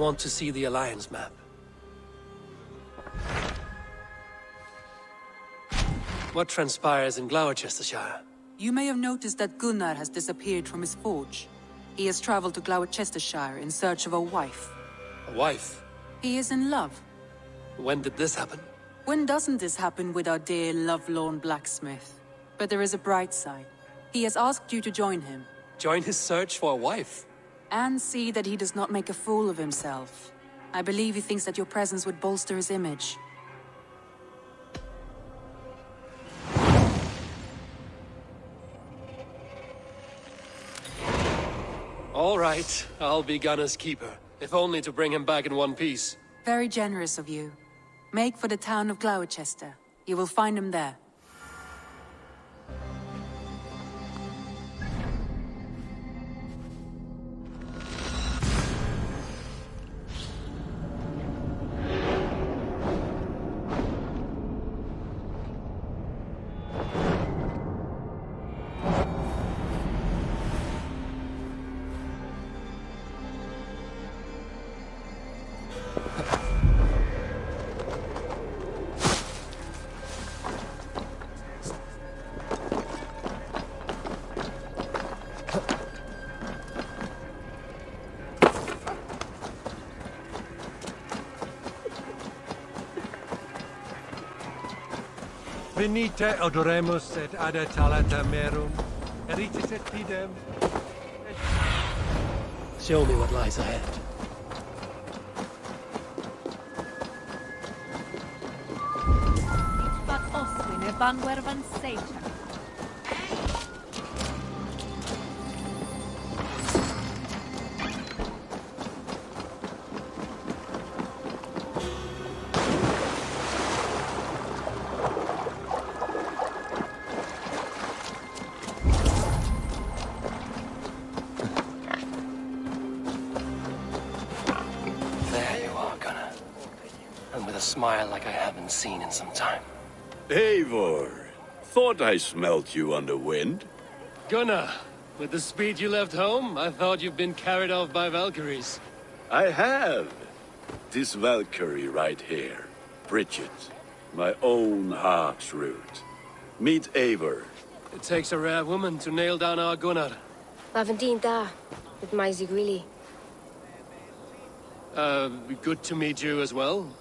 want to see the Alliance map. What transpires in Glowecestrescire? You may have noticed that Gunnar has disappeared from his forge. He has traveled to Glowecestrescire in search of a wife. A wife? He is in love. When did this happen? When doesn't this happen with our dear lovelorn blacksmith? But there is a bright side. He has asked you to join him. Join his search for a wife? And see that he does not make a fool of himself. I believe he thinks that your presence would bolster his image. All right, I'll be Gunnar's keeper, if only to bring him back in one piece. Very generous of you. Make for the town of Glowechester. You will find him there. Venite odoremus et ada talata merum, eritis et pidem. Show me what lies ahead. But Oswin e Banwervan Satan. Smile like I haven't seen in some time. Eivor, thought I smelt you on the wind. Gunnar, with the speed you left home, I thought you'd been carried off by Valkyries. I have. This Valkyrie right here, Bridget, my own heart's root. Meet Eivor. It takes a rare woman to nail down our Gunnar. Lavendine da, with my Zigrili. Good to meet you as well.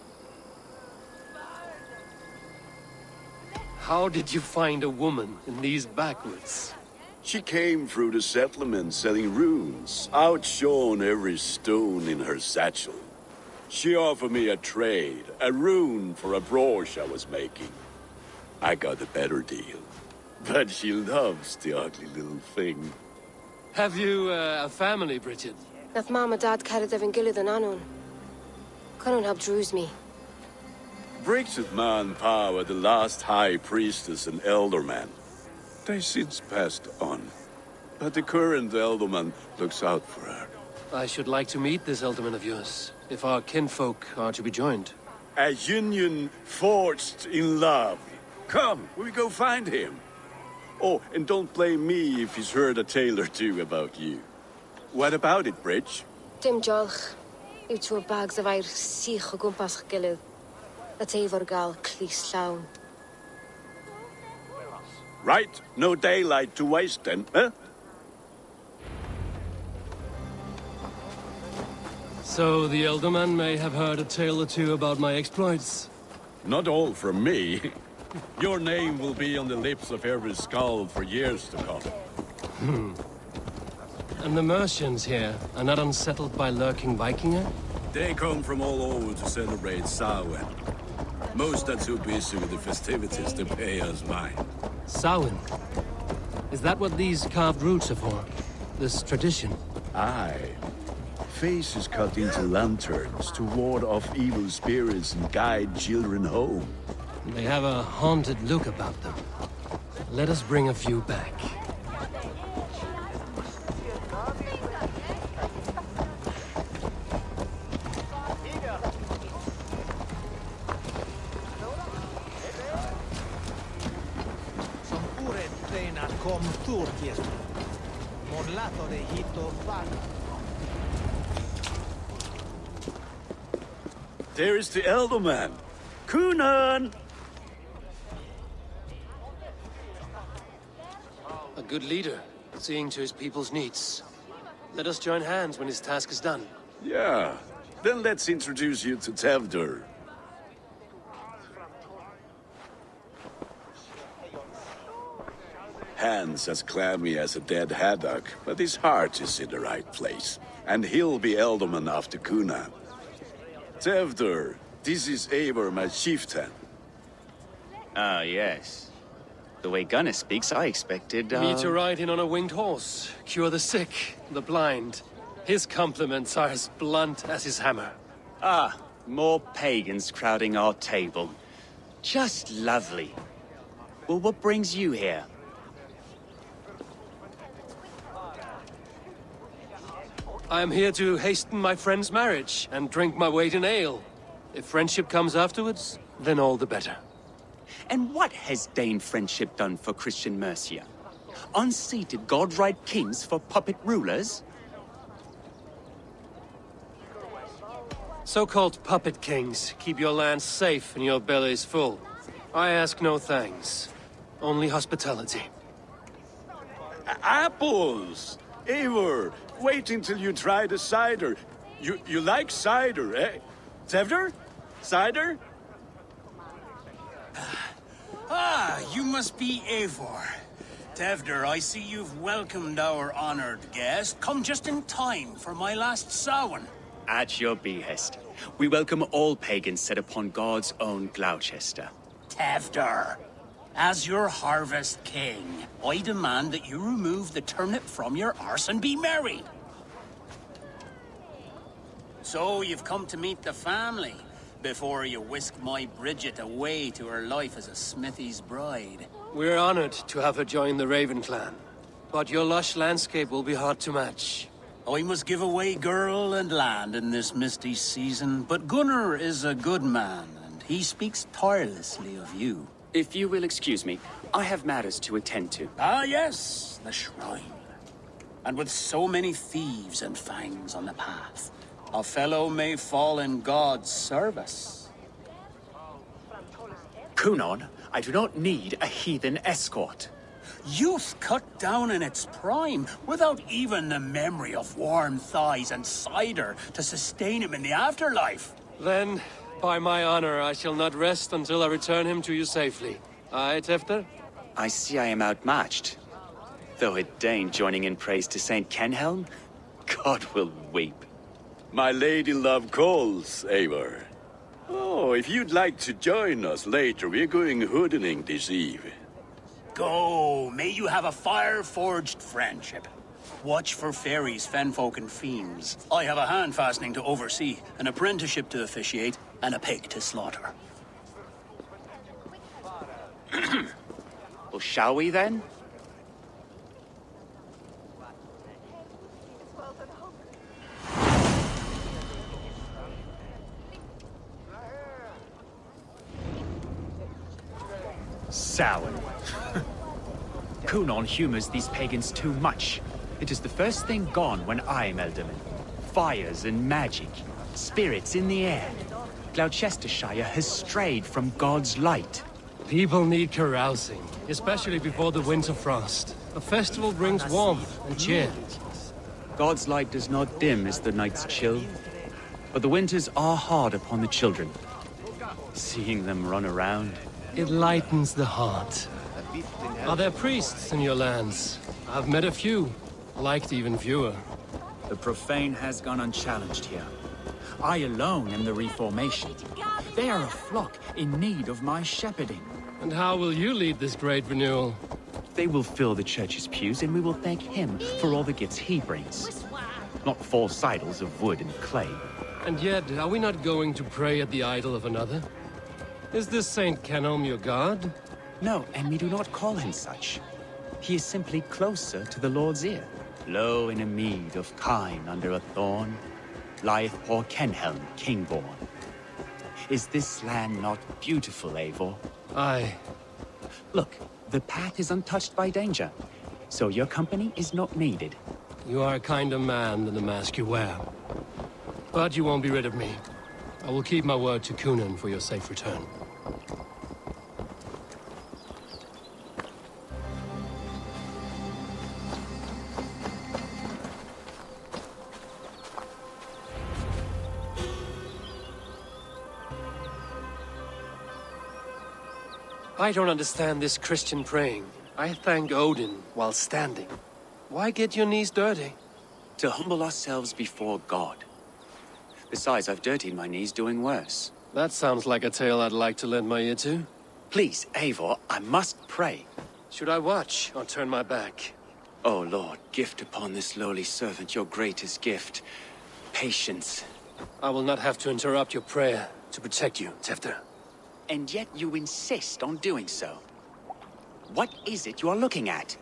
How did you find a woman in these backwoods? She came through the settlement selling runes, outshone every stone in her satchel. She offered me a trade, a rune for a brooch I was making. I got a better deal, but she loves the ugly little thing. Have you a family, Bridget? Nath Mom and Dad carried even gilly than Anon. Couldn't help drews me. Bridget Man were the last high priestess and elderman. They since passed on, but the current elderman looks out for her. I should like to meet this elderman of yours, if our kinfolk are to be joined. A union forged in love. Come, we go find him. Oh, and don't blame me if he's heard a tale or two about you. What about it, Bridge? Dim Jolch. You two bags of air sich o gwmpas gilydd. At Eivor gal clis llawn. Right, no daylight to waste then, huh? So the elderman may have heard a tale or two about my exploits. Not all from me. Your name will be on the lips of every skull for years to come. And the merchants here are not unsettled by lurking Vikinger? They come from all over to celebrate Samhain. Most are too busy with the festivities to pay us mind. Samhain? Is that what these carved roots are for? This tradition? Aye. Faces cut into lanterns to ward off evil spirits and guide children home. They have a haunted look about them. Let us bring a few back. Com Turkies. Mon lato de hito fan. there is the elder man. Kunan! A good leader, seeing to his people's needs. Let us join hands when his task is done. Yeah, then let's introduce you to Tevder. Hands as clammy as a dead haddock, but his heart is in the right place. And he'll be Elderman after Kunan. Tevder, this is Eivor, my chieftain. Ah, yes. The way Gunnar speaks, I expected, Me to ride in on a winged horse, cure the sick, the blind. His compliments are as blunt as his hammer. Ah, more pagans crowding our table. Just lovely. Well, what brings you here? I am here to hasten my friend's marriage and drink my weight in ale. If friendship comes afterwards, then all the better. And what has Dane friendship done for Christian Mercia? Unseated godright kings for puppet rulers? So-called puppet kings keep your lands safe and your bellies full. I ask no thanks, only hospitality. Apples! Eivor, wait until you try the cider. You like cider, eh? Tevder? Cider? Ah, you must be Eivor. Tevder, I see you've welcomed our honored guest. Come just in time for my last Samhain. At your behest. We welcome all pagans set upon God's own Gloucester. Tevder, as your harvest king, I demand that you remove the turnip from your arse and be married. So you've come to meet the family before you whisk my Bridget away to her life as a smithy's bride. We're honored to have her join the Raven clan, but your lush landscape will be hard to match. I must give away girl and land in this misty season, but Gunnar is a good man, and he speaks tirelessly of you. If you will excuse me, I have matters to attend to. Ah, yes, the shrine. And with so many thieves and fangs on the path, a fellow may fall in God's service. Kunon, I do not need a heathen escort. Youth cut down in its prime, without even the memory of warm thighs and cider to sustain him in the afterlife. Then, by my honor, I shall not rest until I return him to you safely. Aye, Tefter? I see I am outmatched. Though a Dane joining in praise to Saint Kenhelm, God will weep. My lady love calls, Eivor. Oh, if you'd like to join us later, we're going hoodening this eve. Go, may you have a fire-forged friendship. Watch for fairies, fenfolk, and fiends. I have a hand fastening to oversee, an apprenticeship to officiate, and a pig to slaughter. Well, shall we then? Sour. Kunon humors these pagans too much. It is the first thing gone when I'm Elderman. Fires and magic, spirits in the air. Gloucestershire has strayed from God's light. People need carousing, especially before the winter frost. A festival brings warmth and cheer. God's light does not dim as the nights chill, but the winters are hard upon the children. Seeing them run around, It lightens the heart. Are there priests in your lands? I've met a few, liked even fewer. the profane has gone unchallenged here. I alone am the reformation. They are a flock in need of my shepherding. And how will you lead this great renewal? They will fill the church's pews, and we will thank him for all the gifts he brings. Not false idols of wood and clay. And yet, are we not going to pray at the idol of another? Is this Saint Kenhelm your god? No, and we do not call him such. He is simply closer to the Lord's ear. Low in a mead of kine under a thorn, lieth poor Kenhelm, king-born. Is this land not beautiful, Eivor? Aye. Look, the path is untouched by danger, so your company is not needed. You are a kinder man than the mask you wear. But you won't be rid of me. I will keep my word to Cunan for your safe return. I don't understand this Christian praying. I thank Odin while standing. Why get your knees dirty? To humble ourselves before God. Besides, I've dirtied my knees doing worse. That sounds like a tale I'd like to lend my ear to. Please, Eivor, I must pray. Should I watch or turn my back? Oh Lord, gift upon this lowly servant your greatest gift. Patience. I will not have to interrupt your prayer to protect you, Tefter. And yet you insist on doing so. What is it you are looking at?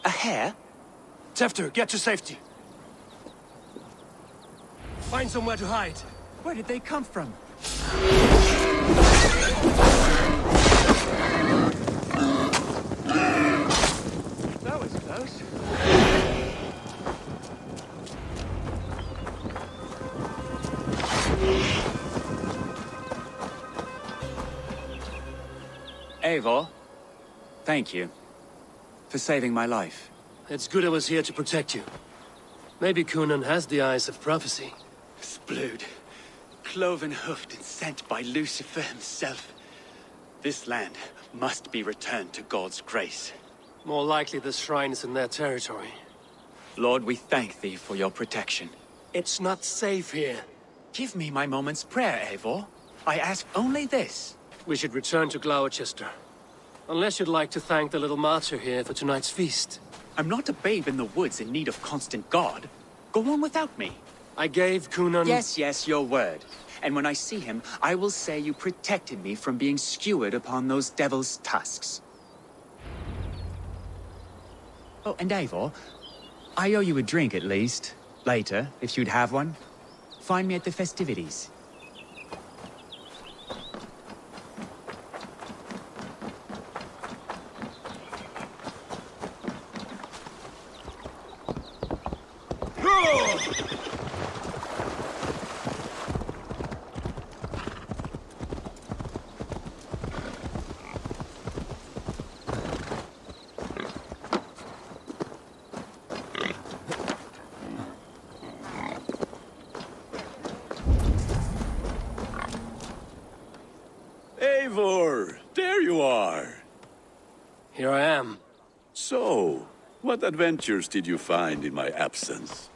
A hare? Tefter, get to safety. Find somewhere to hide. Where did they come from? That was close. Eivor, thank you for saving my life. It's good I was here to protect you. Maybe Cunan has the eyes of prophecy. Splood, cloven-hoofed and sent by Lucifer himself. This land must be returned to God's grace. More likely the shrine is in their territory. Lord, we thank thee for your protection. It's not safe here. Give me my moment's prayer, Eivor. I ask only this. We should return to Glowecester. Unless you'd like to thank the little martyr here for tonight's feast. I'm not a babe in the woods in need of constant guard. Go on without me. I gave Cunan... Yes, your word. And when I see him, I will say you protected me from being skewered upon those devil's tusks. Oh, and Eivor, I owe you a drink at least. Later, if you'd have one. Find me at the festivities. Eivor, there you are. Here I am. So, what adventures did you find in my absence?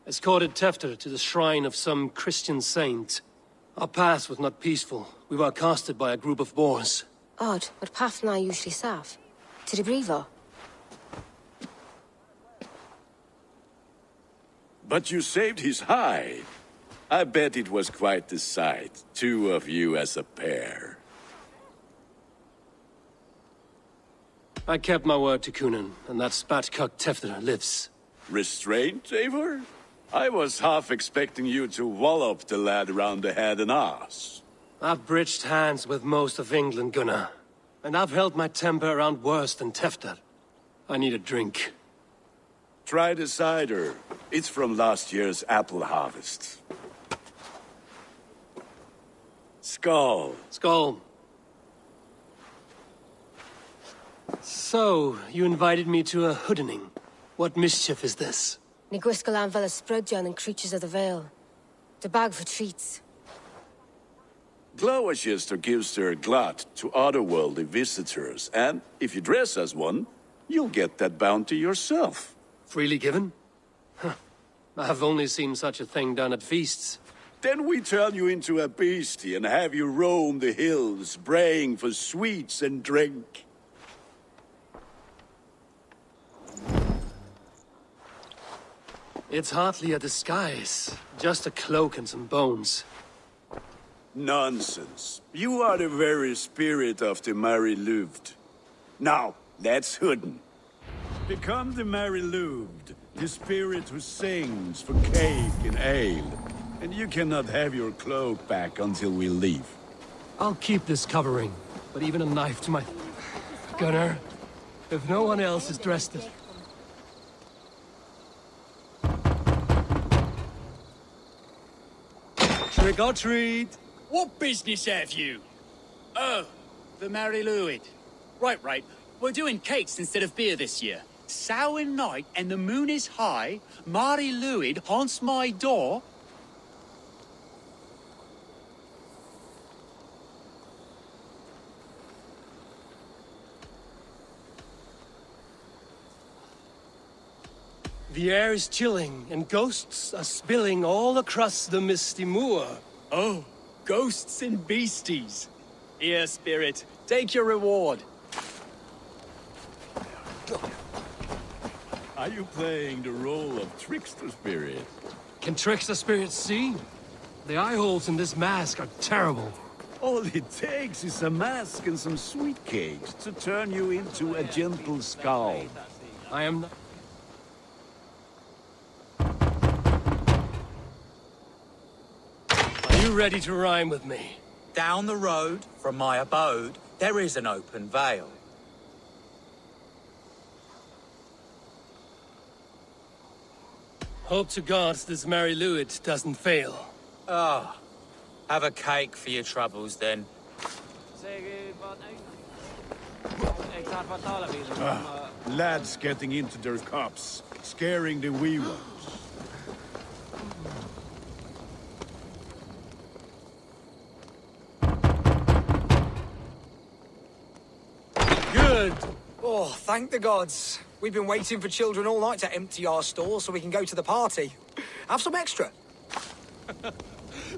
Escorted Tefter to the shrine of some Christian saint. Our path was not peaceful. We were accosted by a group of boars. Odd, but path na usually safe. To the Brevo. But you saved his hide. I bet it was quite the sight, two of you as a pair. I kept my word to Cunan, and that spat-cuck Tefter lives. Restraint, Eivor? I was half expecting you to wallop the lad around the head and ass. I've bridged hands with most of England, Gunnar. And I've held my temper around worse than Tefter. I need a drink. Try the cider. It's from last year's apple harvest. Skull. Skull. So, you invited me to a hoodening. What mischief is this? Ni gwisgal an fel ysbrydion and creatures of the Vale. The bag for treats. Glowecester gives their glut to otherworldly visitors, and if you dress as one, you'll get that bounty yourself. Freely given? Huh. I've only seen such a thing done at feasts. Then we turn you into a beastie and have you roam the hills, braying for sweets and drink. It's hardly a disguise. Just a cloak and some bones. Nonsense. You are the very spirit of the Mary Louved. Now, let's hooden. Become the Mary Louved, the spirit who sings for cake and ale. And you cannot have your cloak back until we leave. I'll keep this covering, but even a knife to my... Gunnar, if no one else is dressed as... Trick or treat! What business have you? Oh, the Mary Lwyd. Right. We're doing cakes instead of beer this year. Samhain night and the moon is high. Mary Lwyd haunts my door. The air is chilling, and ghosts are spilling all across the misty moor. Oh, ghosts and beasties. Here, spirit, take your reward. Are you playing the role of trickster spirit? Can trickster spirits see? The eye holes in this mask are terrible. All it takes is a mask and some sweet cakes to turn you into a gentle skull. I am not... Are you ready to rhyme with me? Down the road from my abode, there is an open vale. Hope to God this Mary Lwyd doesn't fail. Ah, have a cake for your troubles then. Lads getting into their cups, scaring the wee ones. Good! Oh, thank the gods. We've been waiting for children all night to empty our stalls so we can go to the party. Have some extra.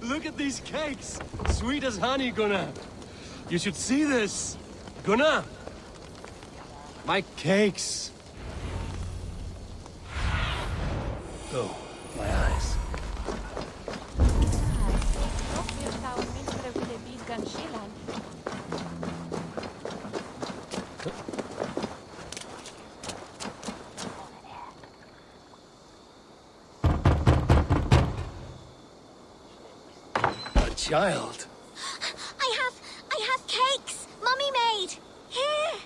Look at these cakes! Sweet as honey, Gunnar. You should see this. Gunnar! My cakes. Oh, my eyes. Child. I have cakes. Mummy made. Here.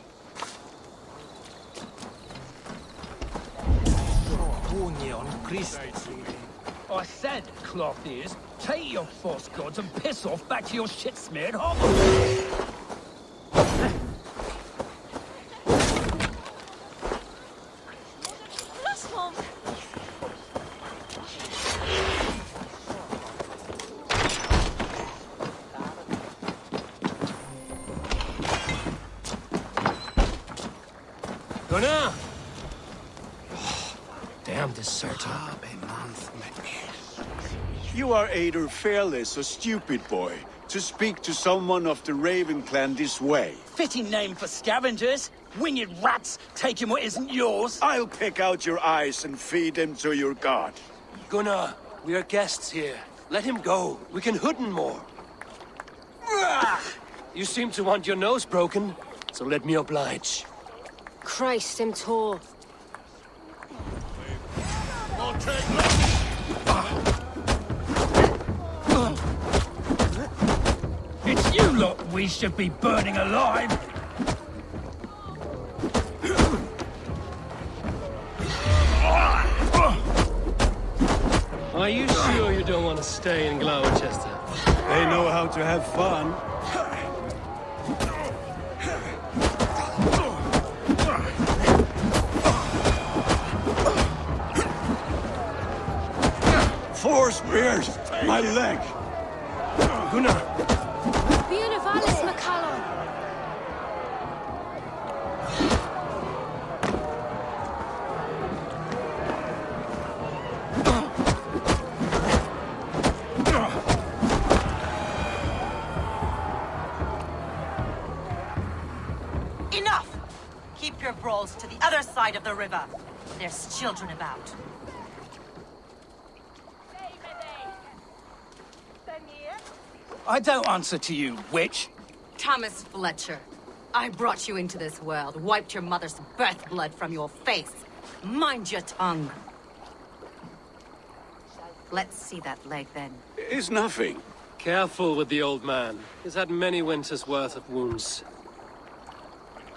I said, cloth ears, take your false gods and piss off back to your shit-smeared hovel. Gunnar! Damn deserter. You are either fearless or stupid, boy, to speak to someone of the Raven clan this way. Fitting name for scavengers. Winged rats taking what isn't yours. I'll pick out your eyes and feed them to your god. Gunnar, we are guests here. Let him go. We can hooden more. You seem to want your nose broken, so let me oblige. Christ, I'm tall. It's you lot we should be burning alive. Are you sure you don't want to stay in Glowechester? They know how to have fun. Four spears! My leg! Gunnar! Buenavallis McCallum. Enough! Keep your brawls to the other side of the river. There's children about. I don't answer to you, witch. Thomas Fletcher, I brought you into this world, wiped your mother's birth blood from your face. Mind your tongue. Let's see that leg, then. It's nothing. Careful with the old man. He's had many winters' worth of wounds.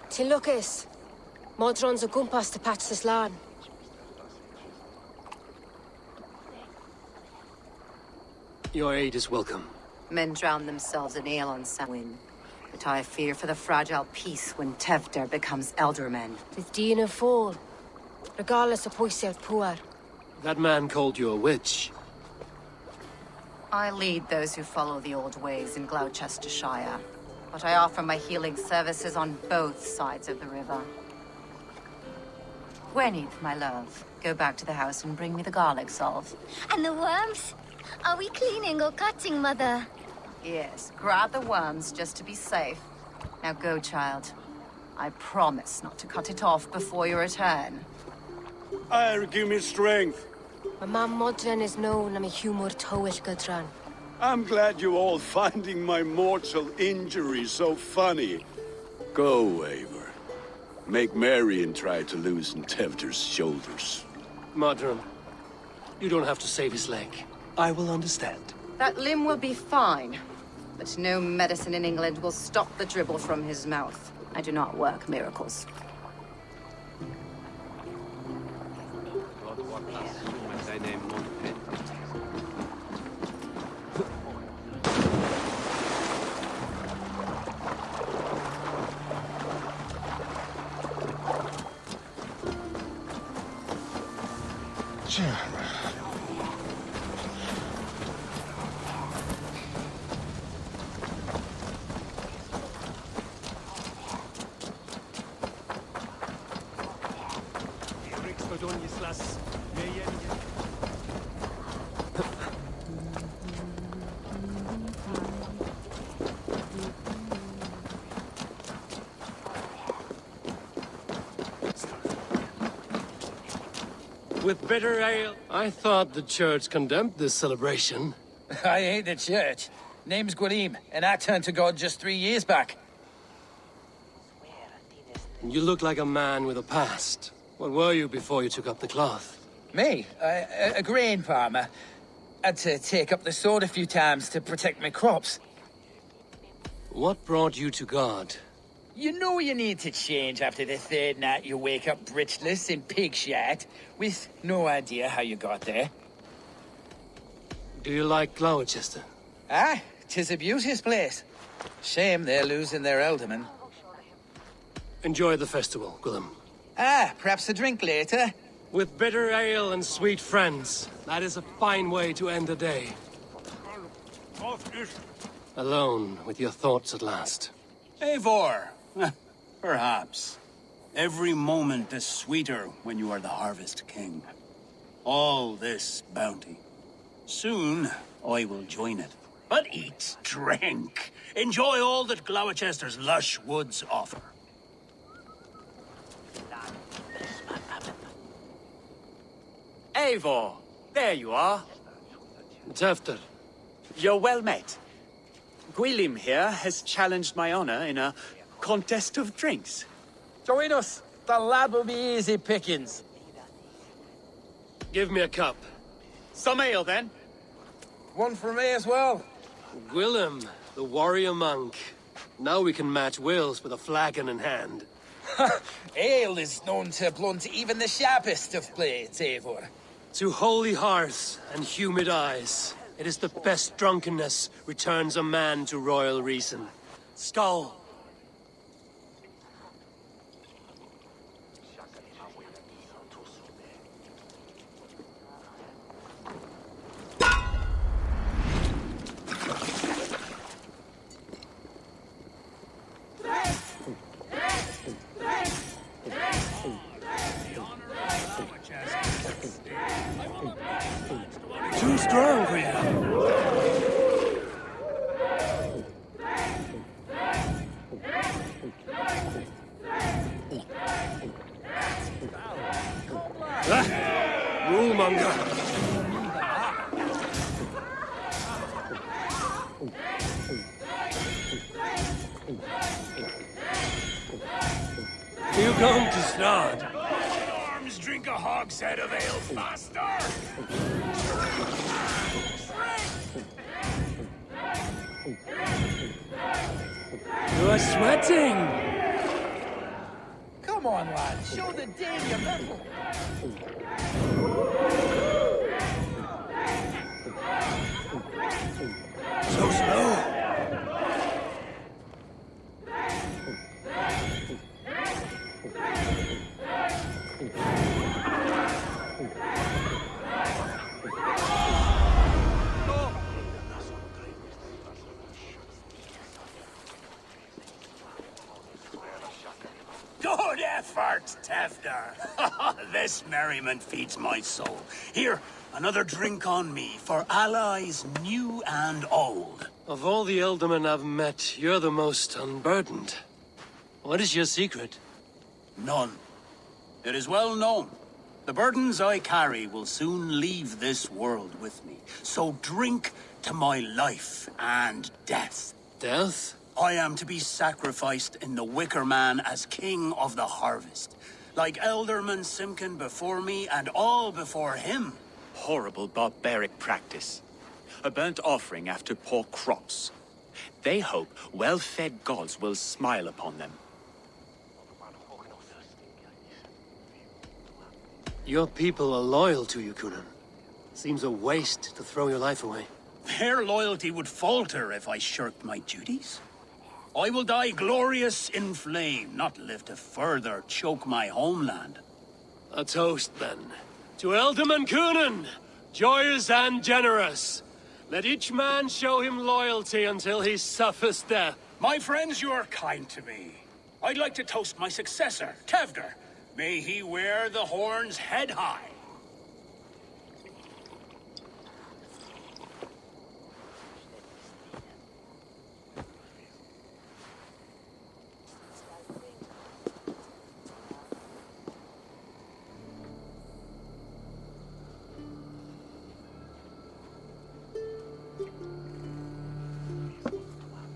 Till Lucas. Modron's a gumpas to patch this land. Your aid is welcome. Men drown themselves in ale on Samhain. But I fear for the fragile peace when Tevder becomes eldermen. With Dina fall. Regardless of pwysedd pŵar. That man called you a witch. I lead those who follow the old ways in Glowecestrescire. But I offer my healing services on both sides of the river. Gwenith, my love, go back to the house and bring me the garlic salve. And the worms? Are we cleaning or cutting, Mother? Yes, grab the worms just to be safe. Now go, child. I promise not to cut it off before your return. Give me strength. My mam modern is known am a humor tywyll gydran. I'm glad you all finding my mortal injury so funny. Go, Eivor. Make merry and try to loosen Tevder's shoulders. Modron, you don't have to save his leg. I will understand. That limb will be fine. But no medicine in England will stop the dribble from his mouth. I do not work miracles. With bitter ale? I thought the church condemned this celebration. I hate the church. Name's Gwarim, and I turned to God just 3 years back. You look like a man with a past. What were you before you took up the cloth? Me? A grain farmer. Had to take up the sword a few times to protect my crops. What brought you to God? You know you need to change after the third night you wake up breechless in pig shat, with no idea how you got there. Do you like Glowechester? Ah, 'tis a beauteous place. Shame they're losing their alderman. Enjoy the festival, Gwilym. Ah, perhaps a drink later? With bitter ale and sweet friends. That is a fine way to end the day. Alone with your thoughts at last. Eivor, perhaps. Every moment is sweeter when you are the Harvest King. All this bounty. Soon, I will join it. But eat, drink, enjoy all that Glowechester's lush woods offer. Eivor, there you are. Tevder. You're well met. Gwilym here has challenged my honor in a contest of drinks. Join us. The lad will be easy pickings. Give me a cup. Some ale, then. One for me as well. Gwilym, the warrior monk. Now we can match wills with a flagon in hand. Ale is known to blunt even the sharpest of blades, Eivor. To holy hearths and humid eyes, it is the best drunkenness returns a man to royal reason. Skull. Too strong for you. Rulemonger. You going to start? Arms drink a hogshead of ale faster! You are sweating! Come on, lad. Show the dame your mettle. So slow. Good effort, Tevder. This merriment feeds my soul. Here, another drink on me for allies new and old. Of all the Eldermen I've met, you're the most unburdened. What is your secret? None. It is well known. The burdens I carry will soon leave this world with me. So drink to my life and death. Death? I am to be sacrificed in the Wicker Man as king of the harvest. Like Elderman Simkin before me and all before him. Horrible barbaric practice. A burnt offering after poor crops. They hope well-fed gods will smile upon them. Your people are loyal to you, Kunan. Seems a waste to throw your life away. Their loyalty would falter if I shirked my duties. I will die glorious in flame, not live to further choke my homeland. A toast, then. To Elderman Kunan, joyous and generous. Let each man show him loyalty until he suffers death. My friends, you are kind to me. I'd like to toast my successor, Tevder. May he wear the horns head high.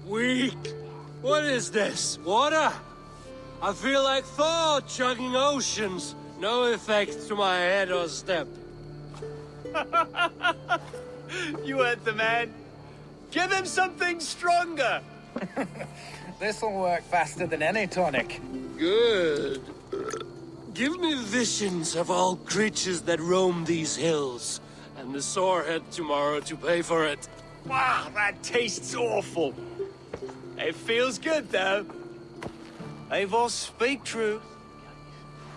Weak. What is this? Water? I feel like Thor chugging oceans. No effect to my head or step. You heard the man. Give him something stronger. This'll work faster than any tonic. Good. Give me visions of all creatures that roam these hills, and the sorehead tomorrow to pay for it. Wow, that tastes awful. It feels good, though. Eivor, speak true.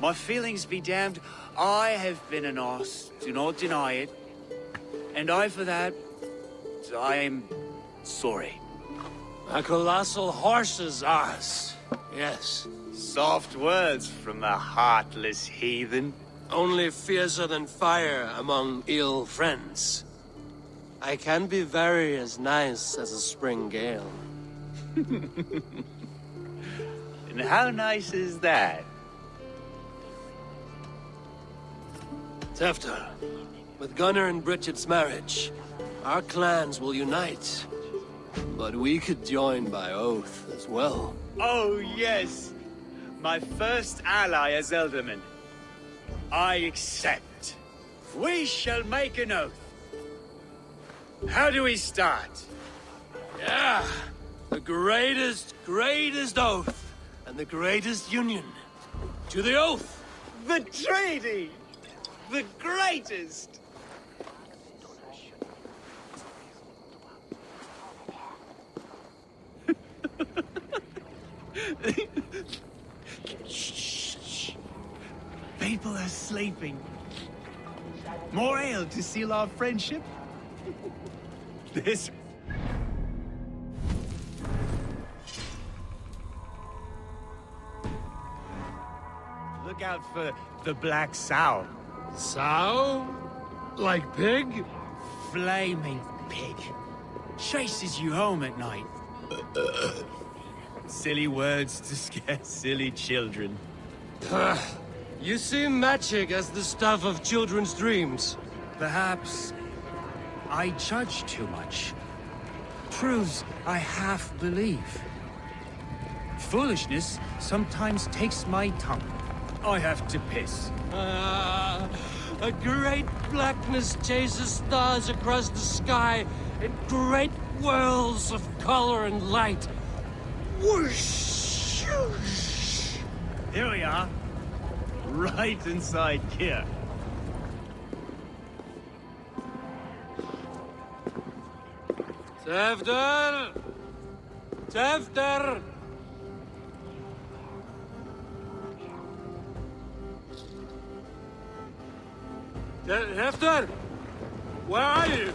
My feelings be damned. I have been an arse. Do not deny it. And I, for that, I am sorry. A colossal horse's arse. Yes. Soft words from the heartless heathen. Only fiercer than fire among ill friends. I can be very as nice as a spring gale. And how nice is that? Tefter, with Gunnar and Bridget's marriage, our clans will unite. But we could join by oath as well. Oh, yes. My first ally as Elderman. I accept. We shall make an oath. How do we start? Yeah! The greatest oath, and the greatest union. To the oath! The treaty! The greatest! Shh. People are sleeping. More ale to seal our friendship? This... Look out for the black sow. Sow? Like pig? Flaming pig. Chases you home at night. Silly words to scare silly children. You see magic as the stuff of children's dreams. Perhaps I judge too much. Truths I half believe. Foolishness sometimes takes my tongue. I have to piss. A great blackness chases stars across the sky in great whirls of color and light. Whoosh! Here we are. Right inside here. Tevder! Tevder! Tevder! Where are you?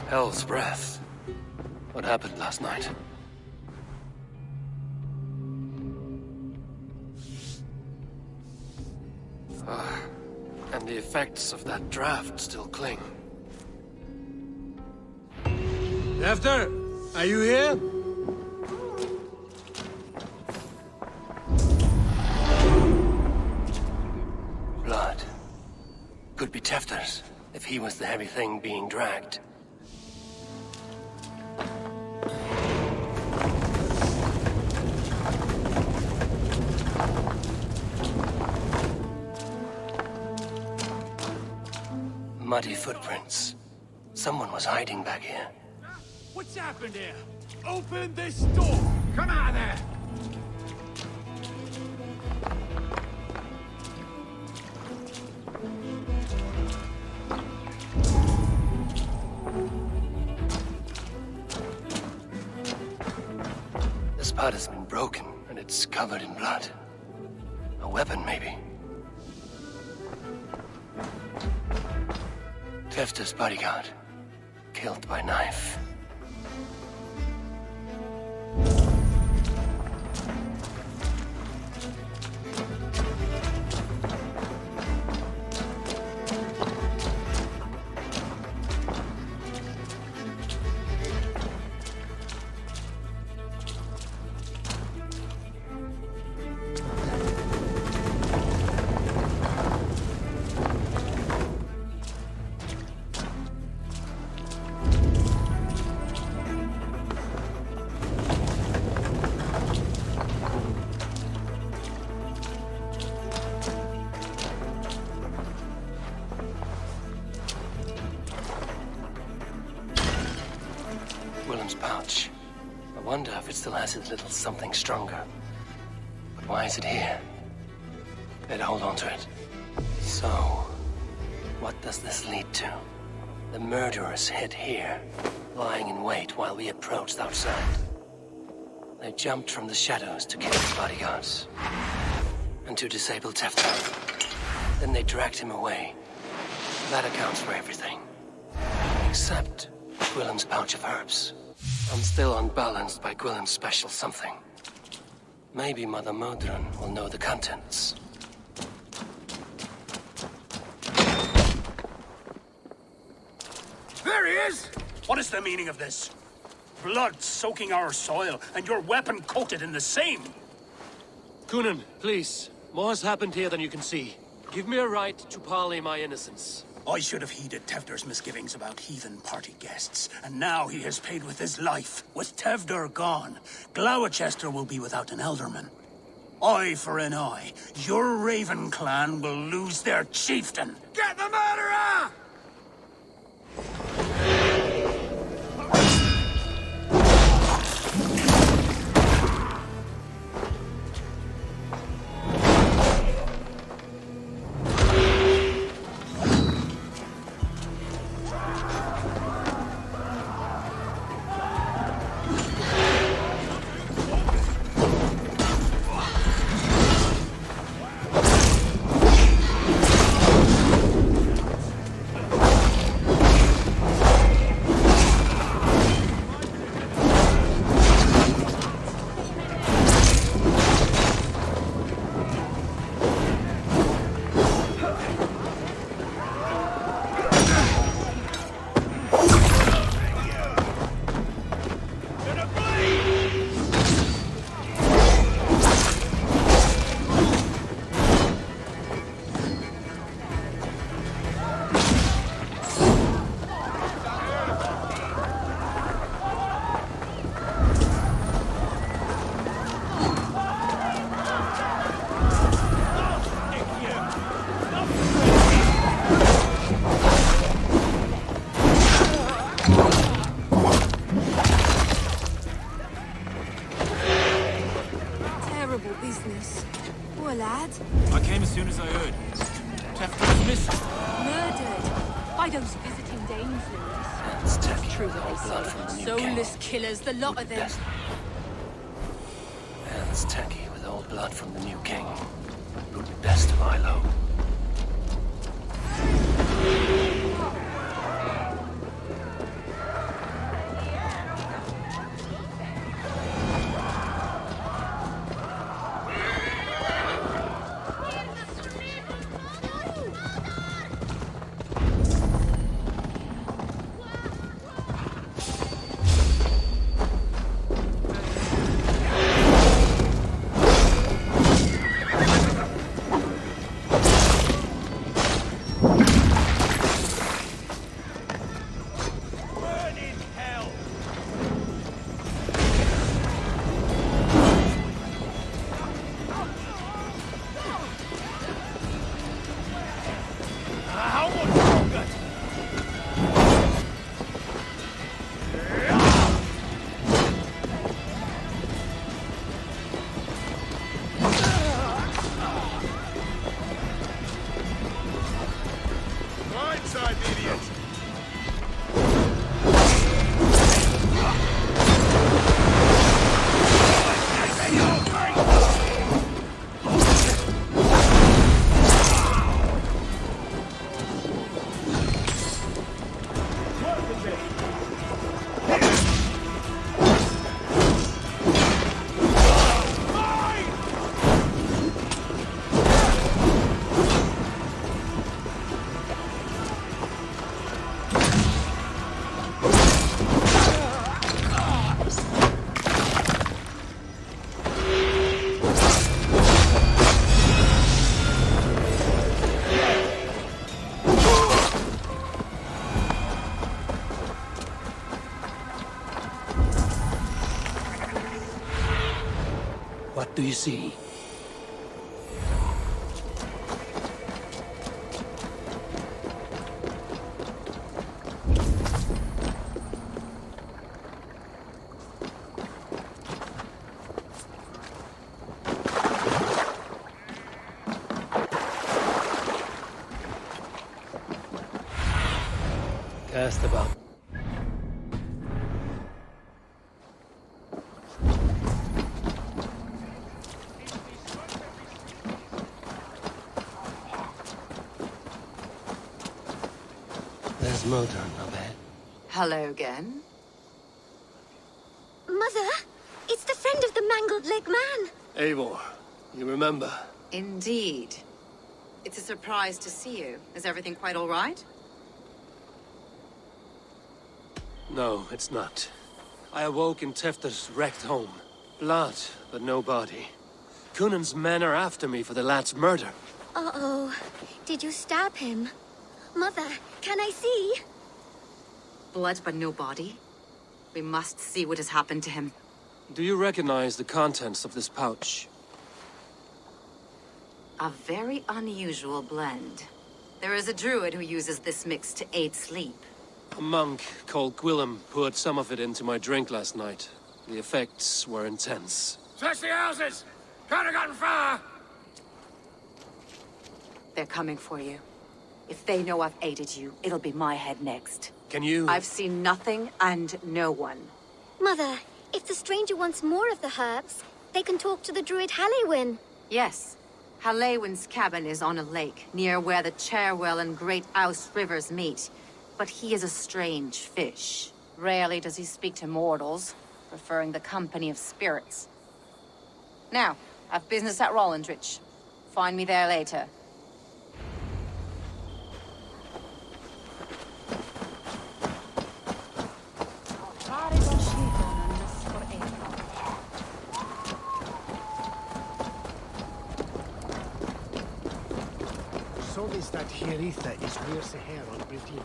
Hell's breath. What happened last night? And the effects of that draft still cling. Tevder! Are you here? Blood. Could be Tefter's, if he was the heavy thing being dragged. Muddy footprints. Someone was hiding back here. What's happened here? Open this door! Come out of there! This part has been broken, and it's covered in blood. A weapon, maybe. Tefter's bodyguard. Killed by knife. Willem's pouch. I wonder if it still has its little something stronger. But why is it here? Better hold on to it. So, what does this lead to? The murderers hid here, lying in wait while we approached outside. They jumped from the shadows to kill his bodyguards. And to disable Tefter. Then they dragged him away. That accounts for everything. Except Gwillem's pouch of herbs. I'm still unbalanced by Gwillem's special something. Maybe Mother Modron will know the contents. There he is! What is the meaning of this? Blood soaking our soil, and your weapon coated in the same! Coonan, please. More has happened here than you can see. Give me a right to parley my innocence. I should have heeded Tevder's misgivings about heathen party guests, and now he has paid with his life. With Tevder gone, Glowecester will be without an elderman. Eye for an eye. Your Raven clan will lose their chieftain. Get the murderer! By those visiting dames, Louis. It's turkey True with what all they blood say. from the new Soulless king. killers, the lot of them. Best. And it's turkey with old blood from the new king. Would be best to lie low. What do you see? Cast about. There's Motor, no bad. Hello again. Mother, it's the friend of the mangled leg man. Eivor, you remember? Indeed. It's a surprise to see you. Is everything quite all right? No, it's not. I awoke in Tefter's wrecked home. Blood, but no body. Cunan's men are after me for the lad's murder. Uh-oh. Did you stab him? Mother, can I see? Blood but no body? We must see what has happened to him. Do you recognize the contents of this pouch? A very unusual blend. There is a druid who uses this mix to aid sleep. A monk called Gwillem poured some of it into my drink last night. The effects were intense. Search the houses! Could have gotten far! They're coming for you. If they know I've aided you, it'll be my head next. Can you... I've seen nothing and no one. Mother, if the stranger wants more of the herbs, they can talk to the druid Halewyn. Yes. Halewyn's cabin is on a lake, near where the Cherwell and Great Ouse rivers meet. But he is a strange fish. Rarely does he speak to mortals, preferring the company of spirits. Now, I've business at Rollindrich. Find me there later. So is that Hieritha is where the hair on Britain.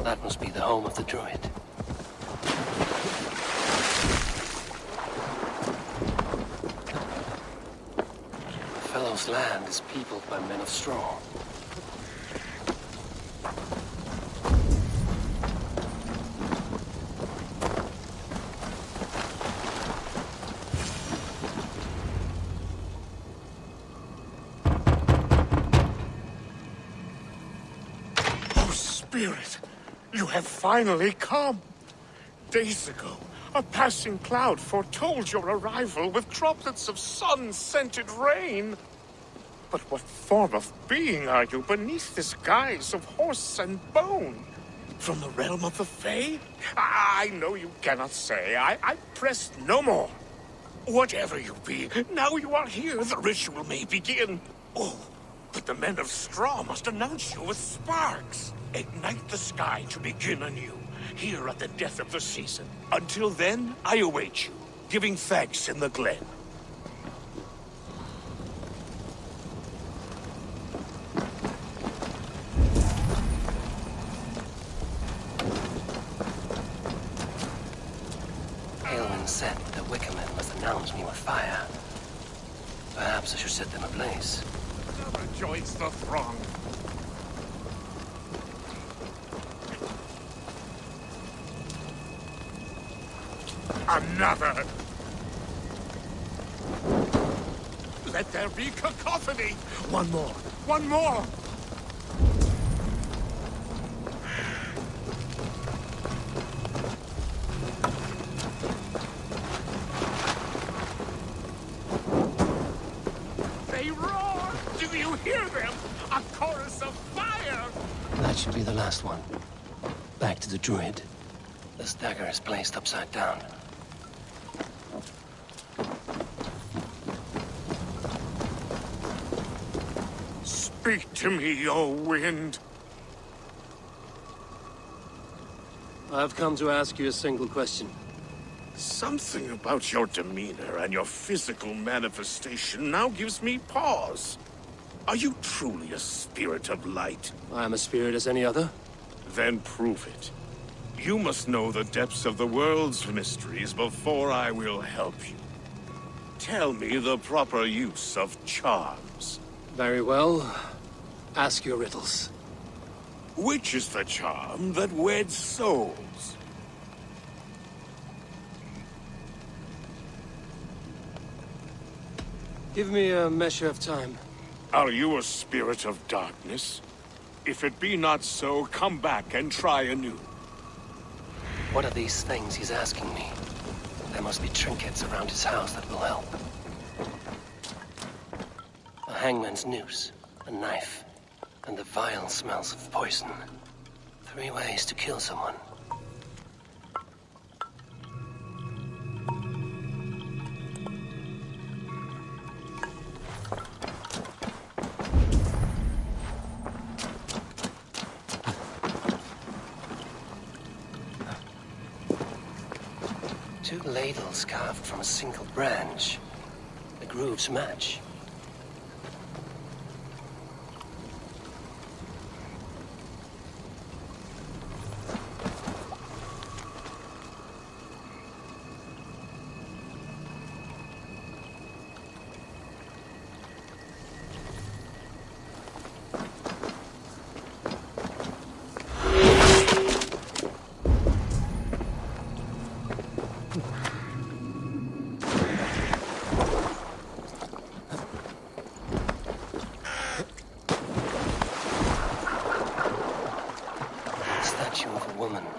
That must be the home of the druid. The fellow's land is peopled by men of straw. Oh, Spirit! You have finally come! Days ago, a passing cloud foretold your arrival with droplets of sun-scented rain. But what form of being are you beneath this guise of horse and bone? From the realm of the Fae? I know you cannot say. I press no more. Whatever you be, now you are here, the ritual may begin. Oh, but the men of straw must announce you with sparks. Ignite the sky to begin anew, here at the death of the season. Until then, I await you, giving thanks in the glen. Aelwyn said the Wickermen must announce me with fire. Perhaps I should set them ablaze. Joins the throng. Another! Let there be cacophony! One more! One more! They roar! Do you hear them? A chorus of fire! That should be the last one. Back to the druid. The dagger is placed upside down. Speak to me, O wind. I've come to ask you a single question. Something about your demeanor and your physical manifestation now gives me pause. Are you truly a spirit of light? I am a spirit as any other. Then prove it. You must know the depths of the world's mysteries before I will help you. Tell me the proper use of charms. Very well. Ask your riddles. Which is the charm that weds souls? Give me a measure of time. Are you a spirit of darkness? If it be not so, come back and try anew. What are these things he's asking me? There must be trinkets around his house that will help. A hangman's noose, a knife, and the vile smells of poison. 3 ways to kill someone. Two ladles carved from a single branch. The grooves match.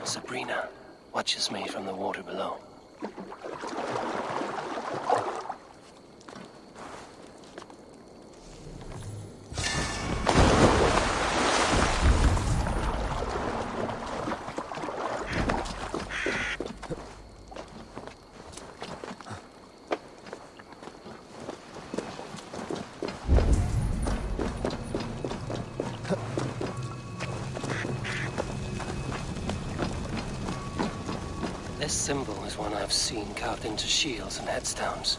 Sabrina watches me from the water below. This symbol is one I've seen carved into shields and headstones.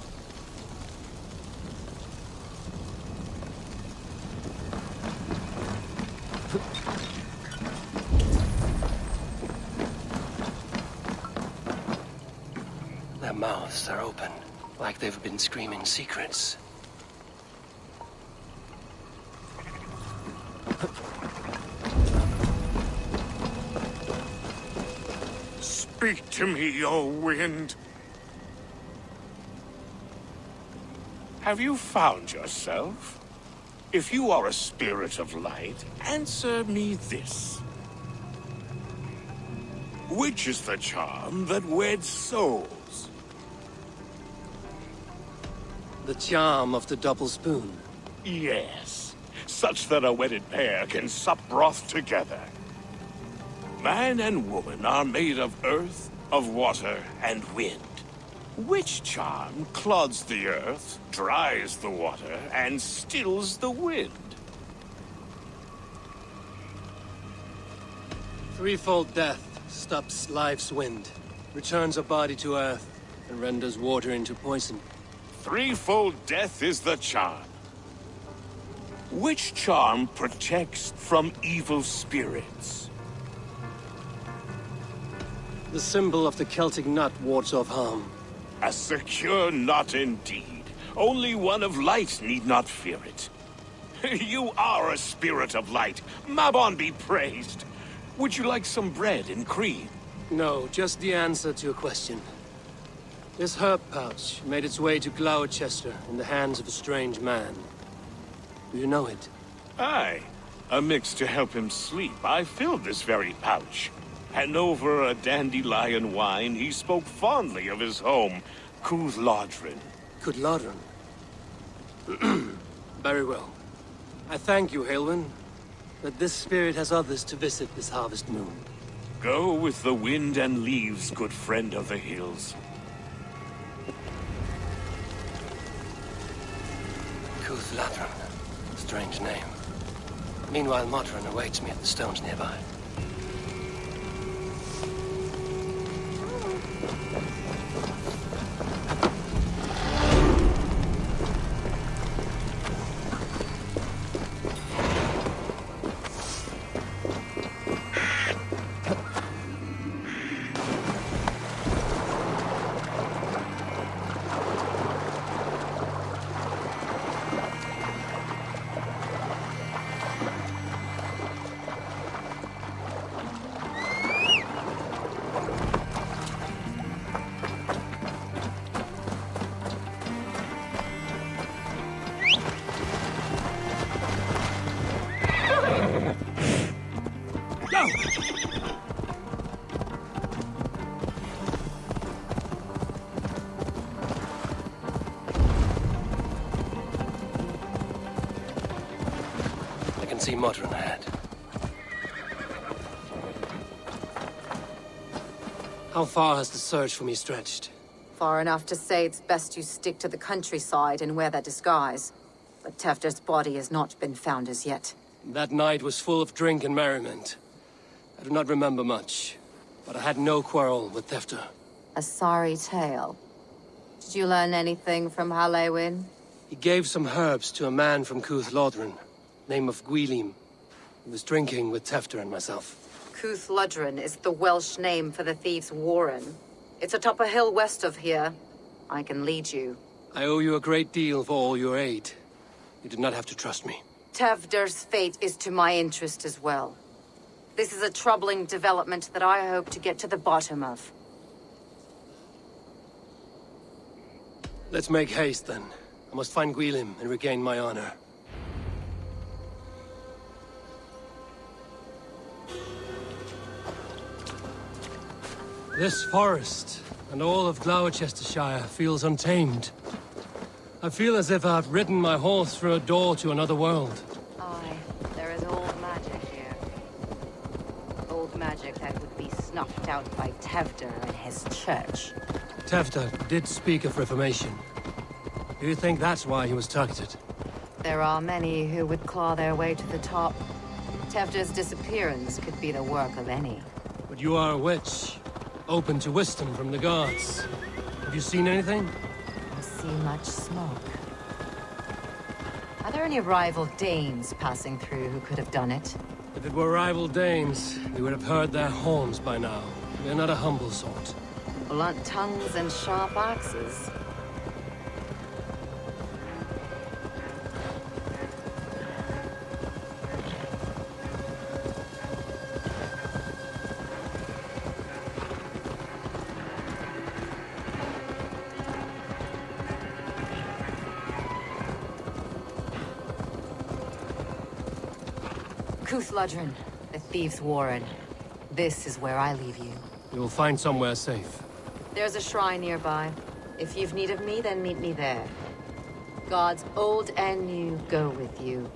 Their mouths are open, like they've been screaming secrets. Speak to me, O wind. Have you found yourself? If you are a spirit of light, answer me this. Which is the charm that weds souls? The charm of the double spoon. Yes, such that a wedded pair can sup broth together. Man and woman are made of earth, of water, and wind. Which charm clods the earth, dries the water, and stills the wind? Threefold death stops life's wind, returns a body to earth, and renders water into poison. Threefold death is the charm. Which charm protects from evil spirits? The symbol of the Celtic nut wards off harm. A secure knot indeed. Only one of light need not fear it. You are a spirit of light. Mabon be praised. Would you like some bread and cream? No, just the answer to a question. This herb pouch made its way to Glowecester in the hands of a strange man. Do you know it? Aye. A mix to help him sleep. I filled this very pouch. And over a dandelion wine, he spoke fondly of his home, Cooth-Lodrin. Cooth-Lodrin? Very well. I thank you, Haelwyn, that this spirit has others to visit this harvest moon. Go with the wind and leaves, good friend of the hills. Cooth-Lodrin. Strange name. Meanwhile, Modron awaits me at the stones nearby. See Modron ahead. How far has the search for me stretched? Far enough to say it's best you stick to the countryside and wear that disguise. But Tefter's body has not been found as yet. That night was full of drink and merriment. I do not remember much, but I had no quarrel with Tefter. A sorry tale. Did you learn anything from Halewin? He gave some herbs to a man from Cuth Lodren, name of Gwylim. He was drinking with Tefter and myself. Cuth Lodren is the Welsh name for the thieves' warren. It's atop a hill west of here. I can lead you. I owe you a great deal for all your aid. You did not have to trust me. Tevder's fate is to my interest as well. This is a troubling development that I hope to get to the bottom of. Let's make haste, then. I must find Gwylim and regain my honor. This forest, and all of Glowecestrescire, feels untamed. I feel as if I've ridden my horse through a door to another world. Aye, there is old magic here. Old magic that would be snuffed out by Tevder and his church. Tefter did speak of reformation. Do you think that's why he was targeted? There are many who would claw their way to the top. Tevder's disappearance could be the work of any. But you are a witch, open to wisdom from the gods. Have you seen anything? I see much smoke. Are there any rival Danes passing through who could have done it? If it were rival Danes, we would have heard their horns by now. They're not a humble sort. Blunt tongues and sharp axes. Cuth Lodren, the thieves' warren. This is where I leave you. You will find somewhere safe. There's a shrine nearby. If you've need of me, then meet me there. Gods old and new go with you.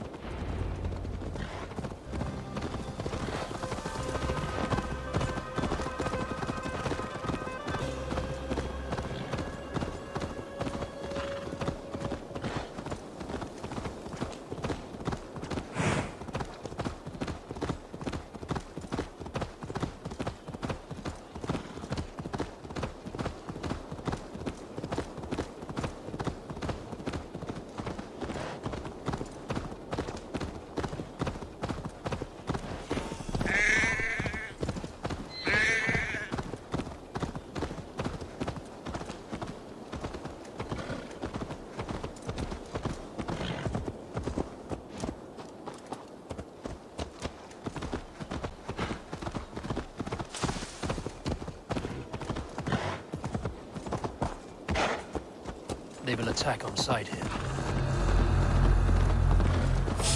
They will attack on sight here.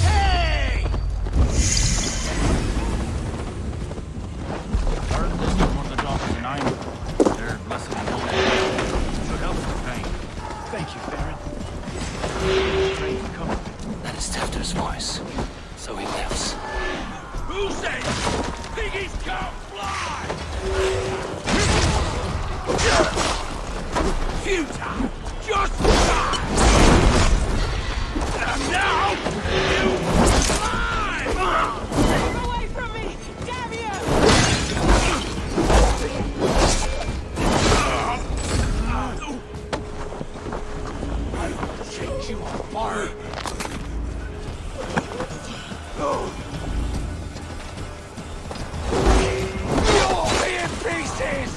Hey! Heard this from one of the doctors in Ireland. They're blessed and holy. Should help with the pain. Thank you, Baron. Straight coming. That is Tefter's voice. So he lives. Who said piggies can't fly? Futile! Just die! And now, you fly! Move away from me! Damn you! I'll change you on fire! You'll be in pieces!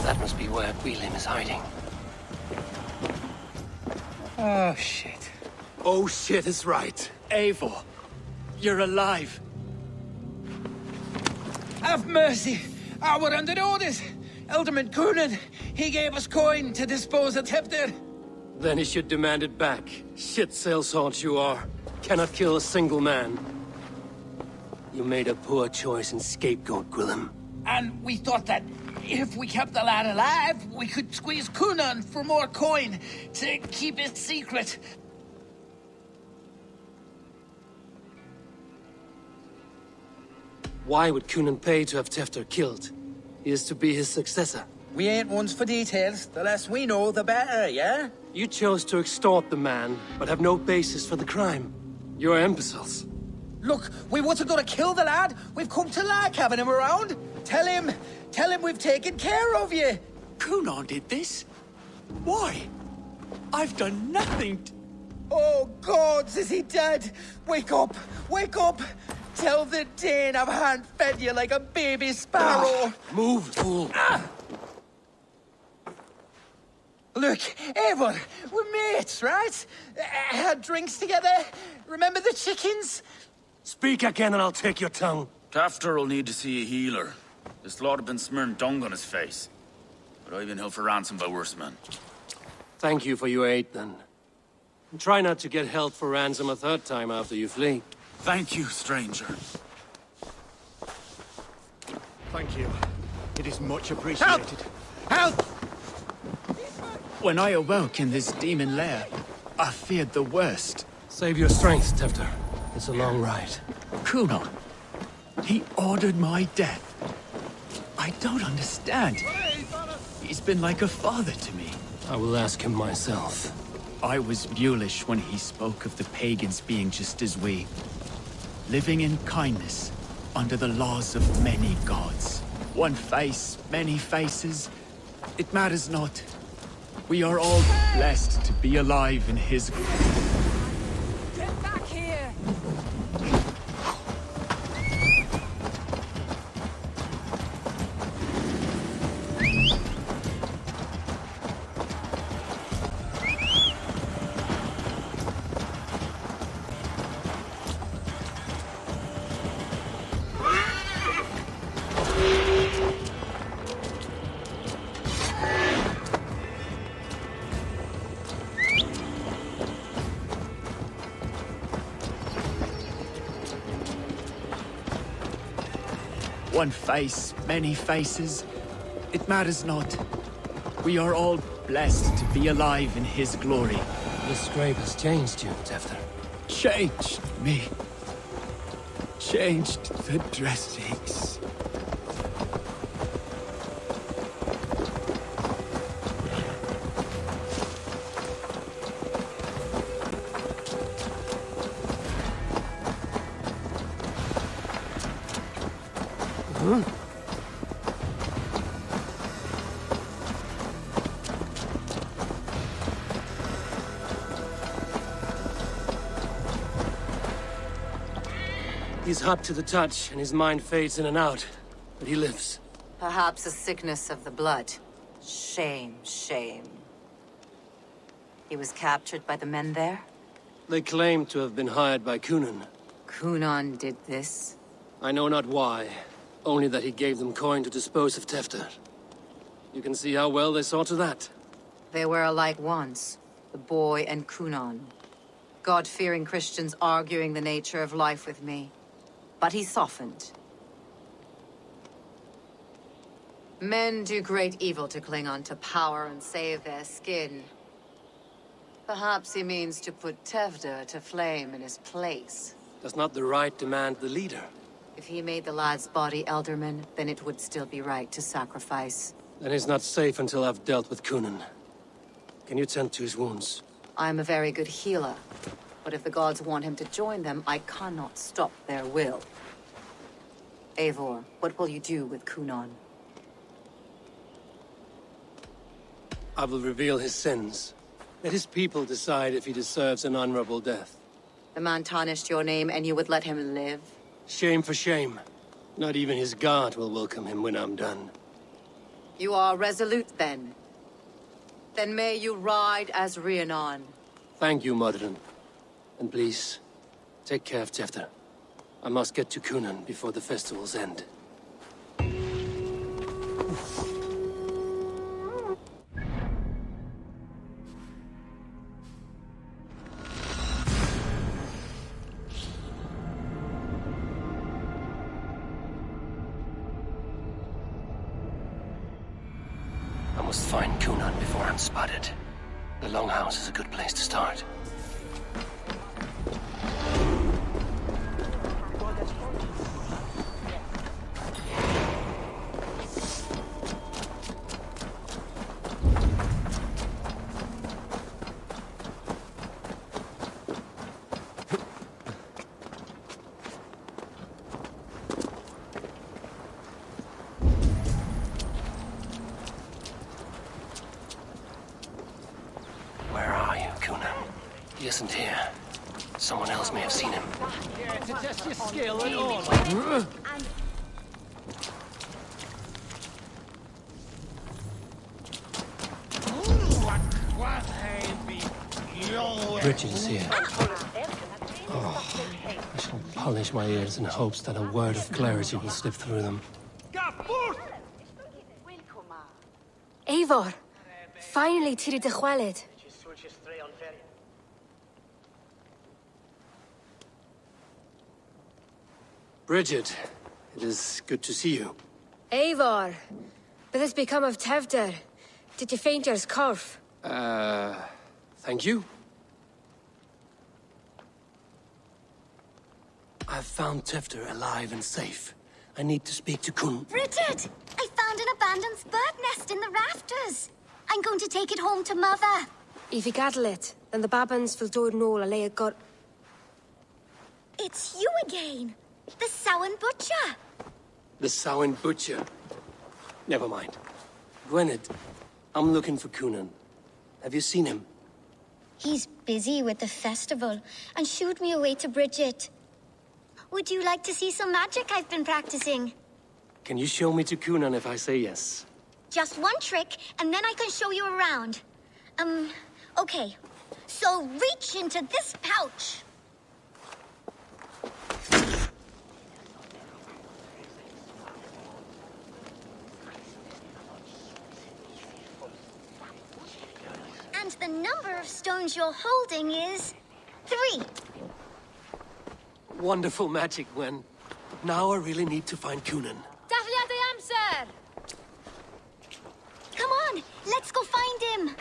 That must be where Gwylim is hiding. Oh, shit. Oh shit is right. Eivor, you're alive. Have mercy. We're under orders. Alderman Coonan, he gave us coin to dispose of Tefter. Then he should demand it back. Shit sail sort you are. Cannot kill a single man. You made a poor choice in scapegoat, Gwylim. And we thought that if we kept the lad alive, we could squeeze Coonan for more coin to keep it secret. Why would Cunan pay to have Tefter killed? He is to be his successor. We ain't ones for details. The less we know, the better, yeah? You chose to extort the man, but have no basis for the crime. You're imbeciles. Look, we wasn't gonna kill the lad. We've come to like having him around. Tell him we've taken care of you. Cunan did this? Why? I've done nothing. Oh, gods, is he dead? Wake up! Wake up! Tell the Dane I've hand-fed you like a baby sparrow. Move, fool. Look, Eivor, we're mates, right? Had drinks together. Remember the chickens? Speak again and I'll take your tongue. Tafter will need to see a healer. This lord have been smearing dung on his face. But I've been held for ransom by worse men. Thank you for your aid, then. And try not to get held for ransom a third time after you flee. Thank you, stranger. Thank you. It is much appreciated. Help! When I awoke in this demon lair, I feared the worst. Save your strength, Tefter. It's a long ride. Cunan, he ordered my death. I don't understand. He's been like a father to me. I will ask him myself. I was mulish when he spoke of the pagans being just as we. Living in kindness, under the laws of many gods. One face, many faces. It matters not. We are all blessed to be alive in his... Get back here! One face, many faces. It matters not. We are all blessed to be alive in his glory. This scrape has changed you, Tefter. Changed me. Changed the dressings. He's hot to the touch, and his mind fades in and out. But he lives. Perhaps a sickness of the blood. Shame, shame. He was captured by the men there? They claim to have been hired by Cunan. Cunan did this? I know not why. Only that he gave them coin to dispose of Tefter. You can see how well they saw to that. They were alike once, the boy and Cunan. God-fearing Christians arguing the nature of life with me. But he softened. Men do great evil to cling on to power and save their skin. Perhaps he means to put Tefter to flame in his place. Does not the right demand the leader? If he made the lad's body Elderman, then it would still be right to sacrifice. Then he's not safe until I've dealt with Cunan. Can you tend to his wounds? I'm a very good healer. But if the gods want him to join them, I cannot stop their will. Eivor, what will you do with Cunan? I will reveal his sins. Let his people decide if he deserves an honorable death. The man tarnished your name and you would let him live? Shame for shame. Not even his guard will welcome him when I'm done. You are resolute, then. Then may you ride as Rhiannon. Thank you, Modron. And please, take care of Tefter. I must get to Cunan before the festivals end. I must find Cunan before I'm spotted. The Longhouse is a good place to start. He isn't here. Someone else may have seen him. Yeah, to test your skill and all. Richard is here. Oh, I shall polish my ears in hopes that a word of clarity will slip through them. Eivor, finally tiri de chwaled. Bridget, it is good to see you. Eivor, but has become of Tevder. Did you faint your scarf? Thank you. I've found Tefter alive and safe. I need to speak to Kun. Bridget! I found an abandoned bird nest in the rafters. I'm going to take it home to Mother. If you gather it, then the babans will do no a got. It's you again. The Samhain Butcher. The Samhain Butcher. Never mind. Gwynedd, I'm looking for Cunan. Have you seen him? He's busy with the festival and shooed me away to Bridget. Would you like to see some magic I've been practicing? Can you show me to Cunan if I say yes? Just one trick, and then I can show you around. Okay. So reach into this pouch. And the number of stones you're holding is 3. Wonderful magic, Gwen. Now I really need to find Cunan. Dahlia de Amser! Come on, let's go find him.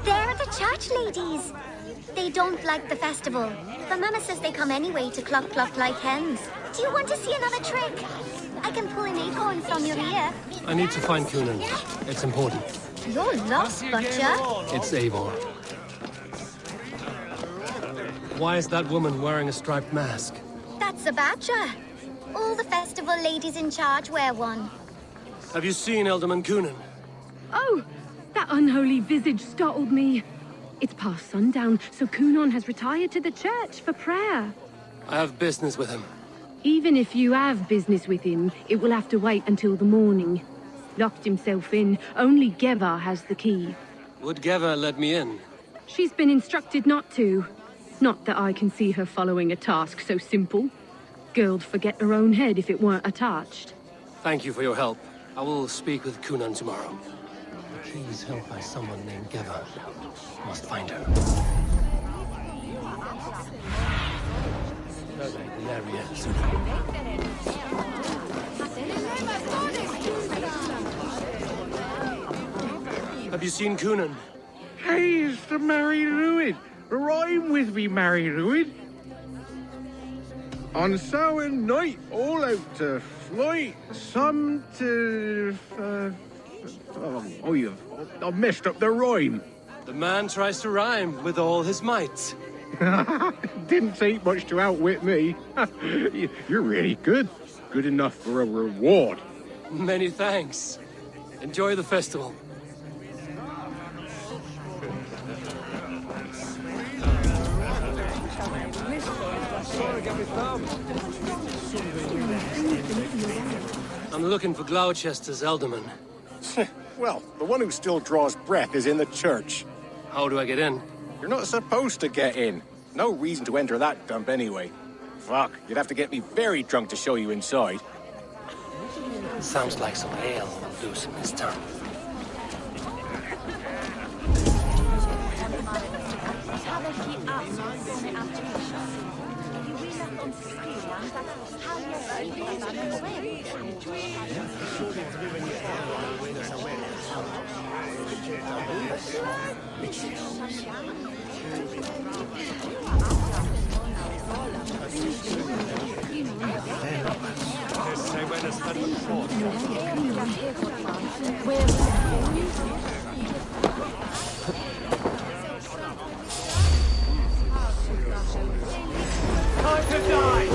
They're the church ladies. They don't like the festival, but Mama says they come anyway to cluck cluck like hens. Do you want to see another trick? I can pull an acorn from your ear. I need to find Cunan. It's important. You're lost, Butcher. It's Eivor. Why is that woman wearing a striped mask? That's a badger. All the festival ladies in charge wear one. Have you seen Elderman Cunan? Oh, that unholy visage startled me. It's past sundown, so Cunan has retired to the church for prayer. I have business with him. Even if you have business with him, it will have to wait until the morning. Locked himself in. Only Geva has the key. Would Geva let me in? She's been instructed not to. Not that I can see her following a task so simple. Girl'd forget her own head if it weren't attached. Thank you for your help. I will speak with Cunan tomorrow. The key is held by someone named Geva. Must find her. There he is. Have you seen Cunan? Hey, it's the Mary Lewid. Rhyme with me, Mary Lewid. On Samhain night, all out to flight, some to... I've messed up the rhyme. The man tries to rhyme with all his might. Didn't take much to outwit me. You're really good. Good enough for a reward. Many thanks. Enjoy the festival. I'm looking for Gloucester's Elderman. Well, the one who still draws breath is in the church. How do I get in? You're not supposed to get in. No reason to enter that dump anyway. Fuck, you'd have to get me very drunk to show you inside. Sounds like some ale will loosen his tongue. Time to die!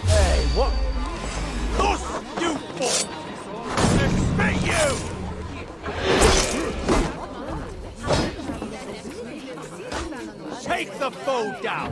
Hey, what? Lost, you fool! Expect you! Take the foe down!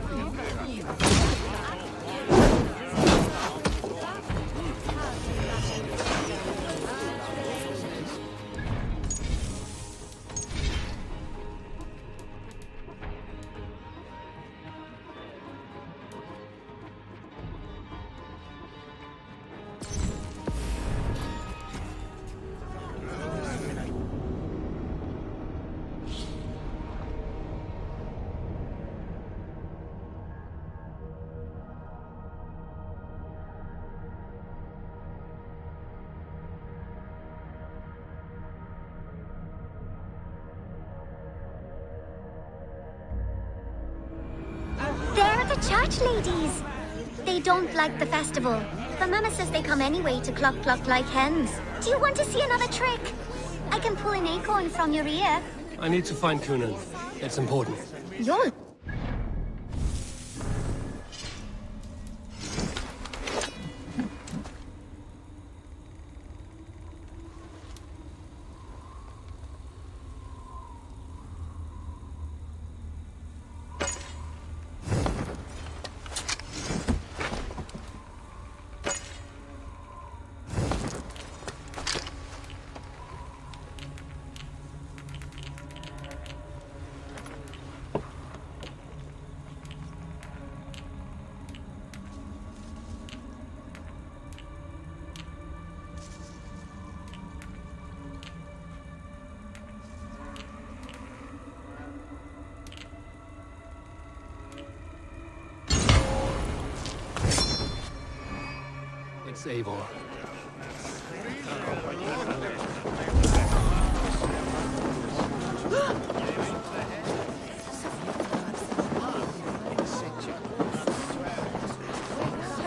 They're the church ladies. They don't like the festival, but Mama says they come anyway to cluck cluck like hens. Do you want to see another trick? I can pull an acorn from your ear. I need to find Kunan. It's important. You're... It's Eivor.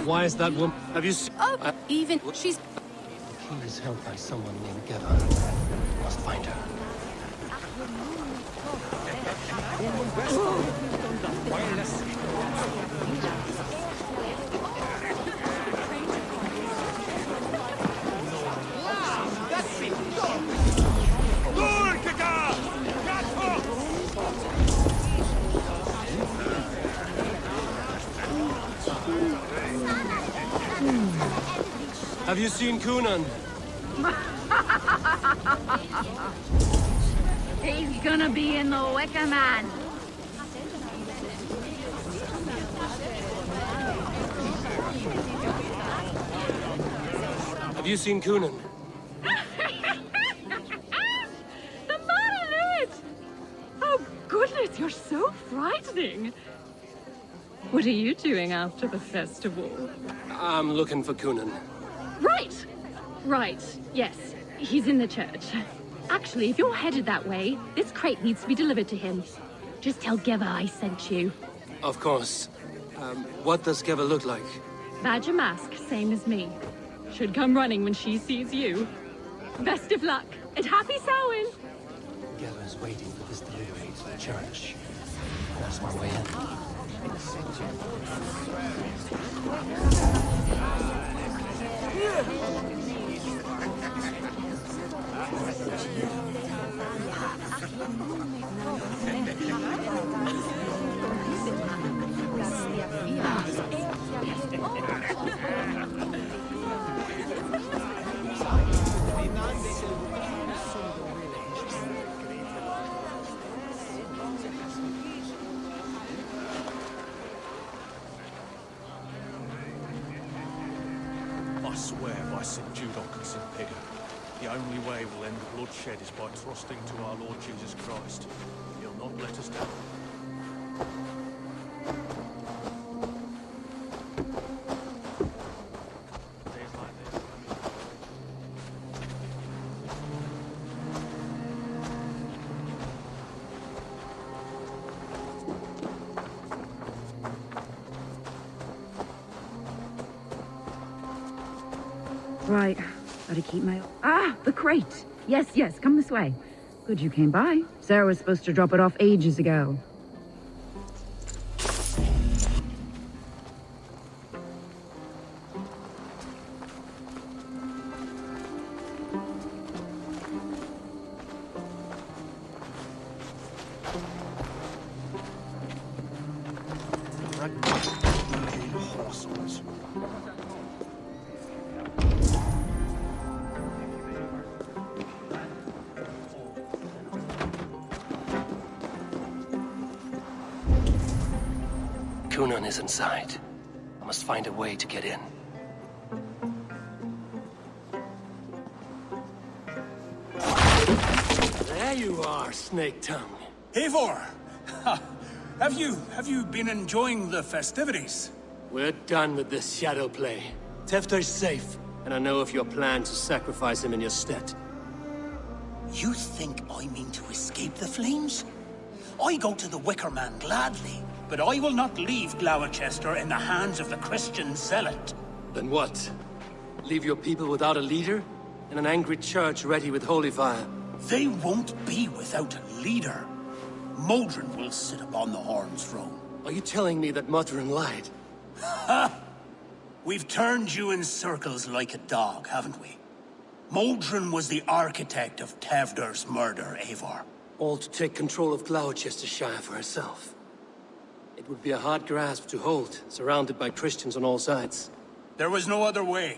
Why is that woman? Have you seen? Oh, even she's... The key is held by someone named Geva. Must find her. Have you seen Kunan? He's gonna be in the Wicker Man. Have you seen Kunan? The Margaret! Oh, goodness, you're so frightening. What are you doing after the festival? I'm looking for Kunan. Right! Right, yes. He's in the church. Actually, if you're headed that way, this crate needs to be delivered to him. Just tell Geva I sent you. Of course. What does Geva look like? Badger mask, same as me. Should come running when she sees you. Best of luck, and happy Samhain! Geva's waiting for this delivery to the church. That's my way in. I swear by St. Judoc and St. Pigger, the only way we'll end the bloodshed is by trusting to our Lord Jesus Christ. He'll not let us down. Days like this, Right. Gotta keep my... Ah! The crate! Yes, yes, come this way. Good you came by. Sarah was supposed to drop it off ages ago. Cunan is inside. I must find a way to get in. There you are, Snake Tongue. Eivor! Ha! Have you been enjoying the festivities? We're done with this shadow play. Tefter's safe, and I know of your plan to sacrifice him in your stead. You think I mean to escape the flames? I go to the Wicker Man gladly, but I will not leave Glowecester in the hands of the Christian zealot. Then what? Leave your people without a leader? And an angry church ready with holy fire? They won't be without a leader. Modron will sit upon the Horn's throne. Are you telling me that Modron lied? Ha! We've turned you in circles like a dog, haven't we? Modron was the architect of Tevder's murder, Eivor. All to take control of Glowecestrescire for herself. It would be a hard grasp to hold, surrounded by Christians on all sides. There was no other way.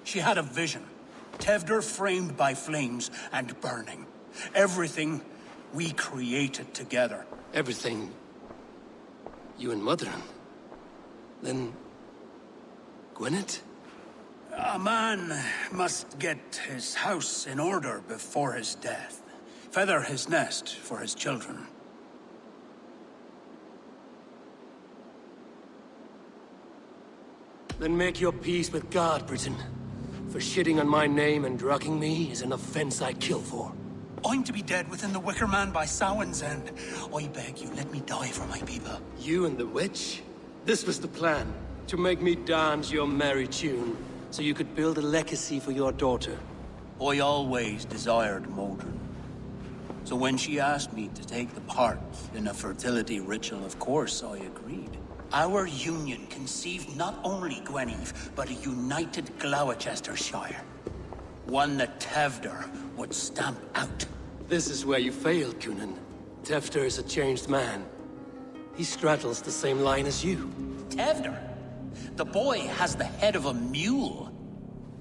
She had a vision. Tevder framed by flames and burning. Everything we created together. Everything? You and Modron? Then... Gwyneth? A man must get his house in order before his death. Feather his nest for his children. Then make your peace with God, Britain. For shitting on my name and drugging me is an offense I kill for. I'm to be dead within the Wicker Man by Samhain's end. I beg you, let me die for my people. You and the witch? This was the plan. To make me dance your merry tune, so you could build a legacy for your daughter. I always desired Modron. So when she asked me to take the part in a fertility ritual, of course I agreed. Our union conceived not only Gweneve, but a united Glowecestrescire. One that Tevder would stamp out. This is where you failed, Cunan. Tefter is a changed man. He straddles the same line as you. Tevder? The boy has the head of a mule.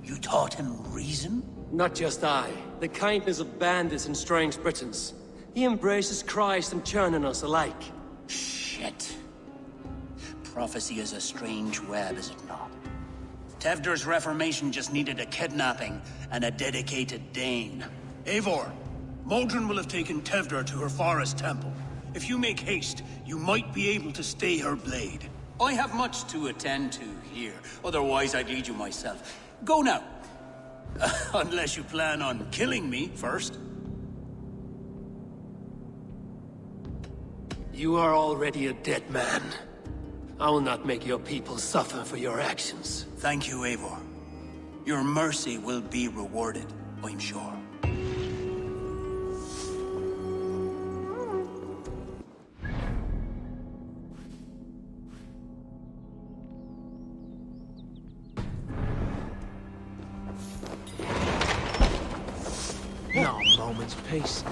You taught him reason? Not just I. The kindness of bandits and strange Britons. He embraces Christ and churning us alike. Shit. Prophecy is a strange web, is it not? Tevder's reformation just needed a kidnapping and a dedicated Dane. Eivor, Modron will have taken Tevder to her forest temple. If you make haste, you might be able to stay her blade. I have much to attend to here, otherwise I'd lead you myself. Go now. Unless you plan on killing me first. You are already a dead man. I will not make your people suffer for your actions. Thank you, Eivor. Your mercy will be rewarded, I'm sure. Not a moment's peace.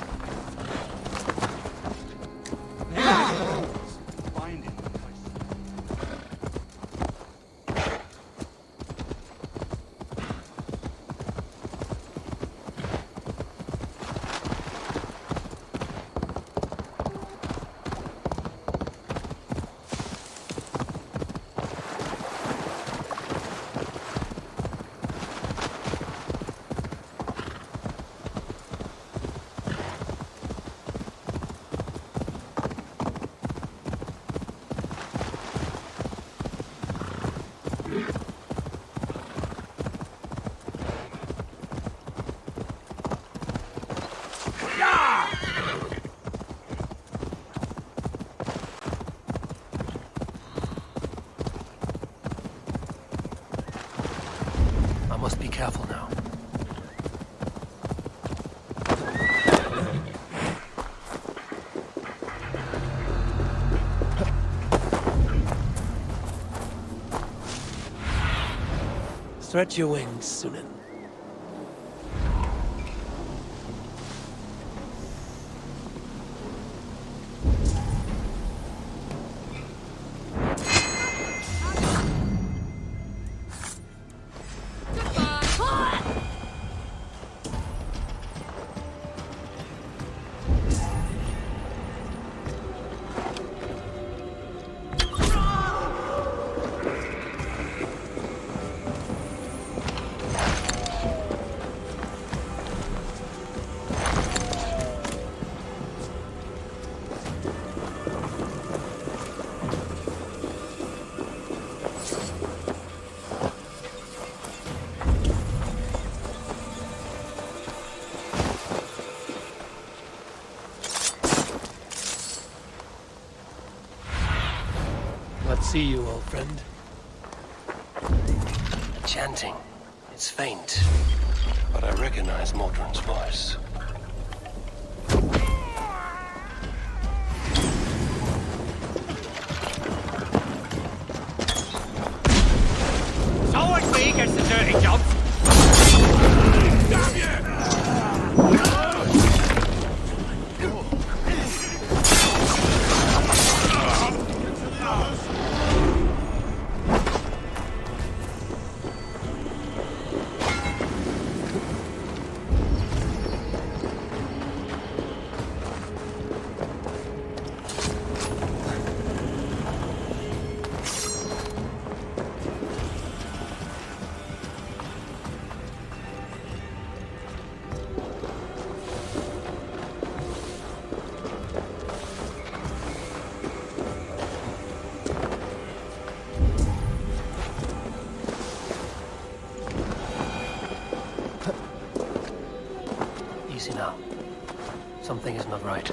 Must be careful now. Stretch your wings, Sunan. See you, old friend. The chanting. It's faint, but I recognize Mordrin's voice. It's always me gets the dirty jobs. Damn you! Easy now. Something is not right.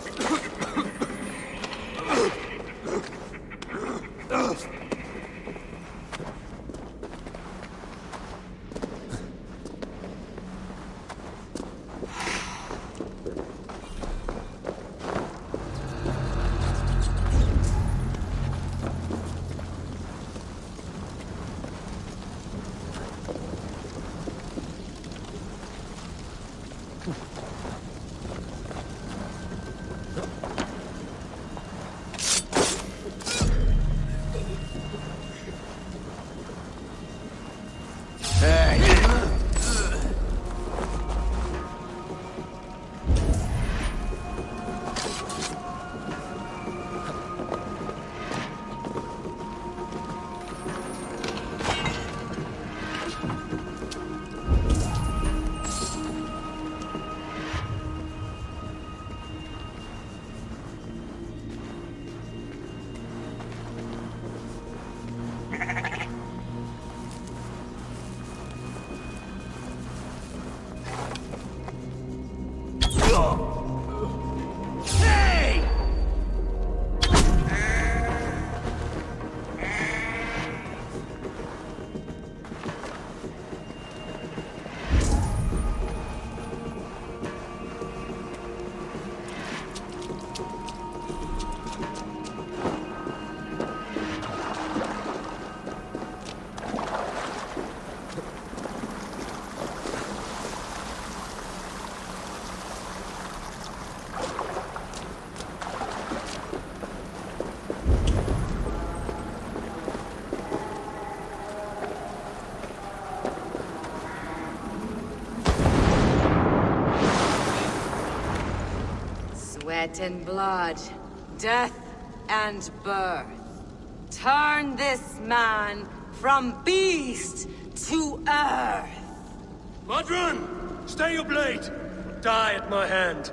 Sweat and blood, death and birth. Turn this man from beast to earth. Mordrin! Stay your blade! Die at my hand.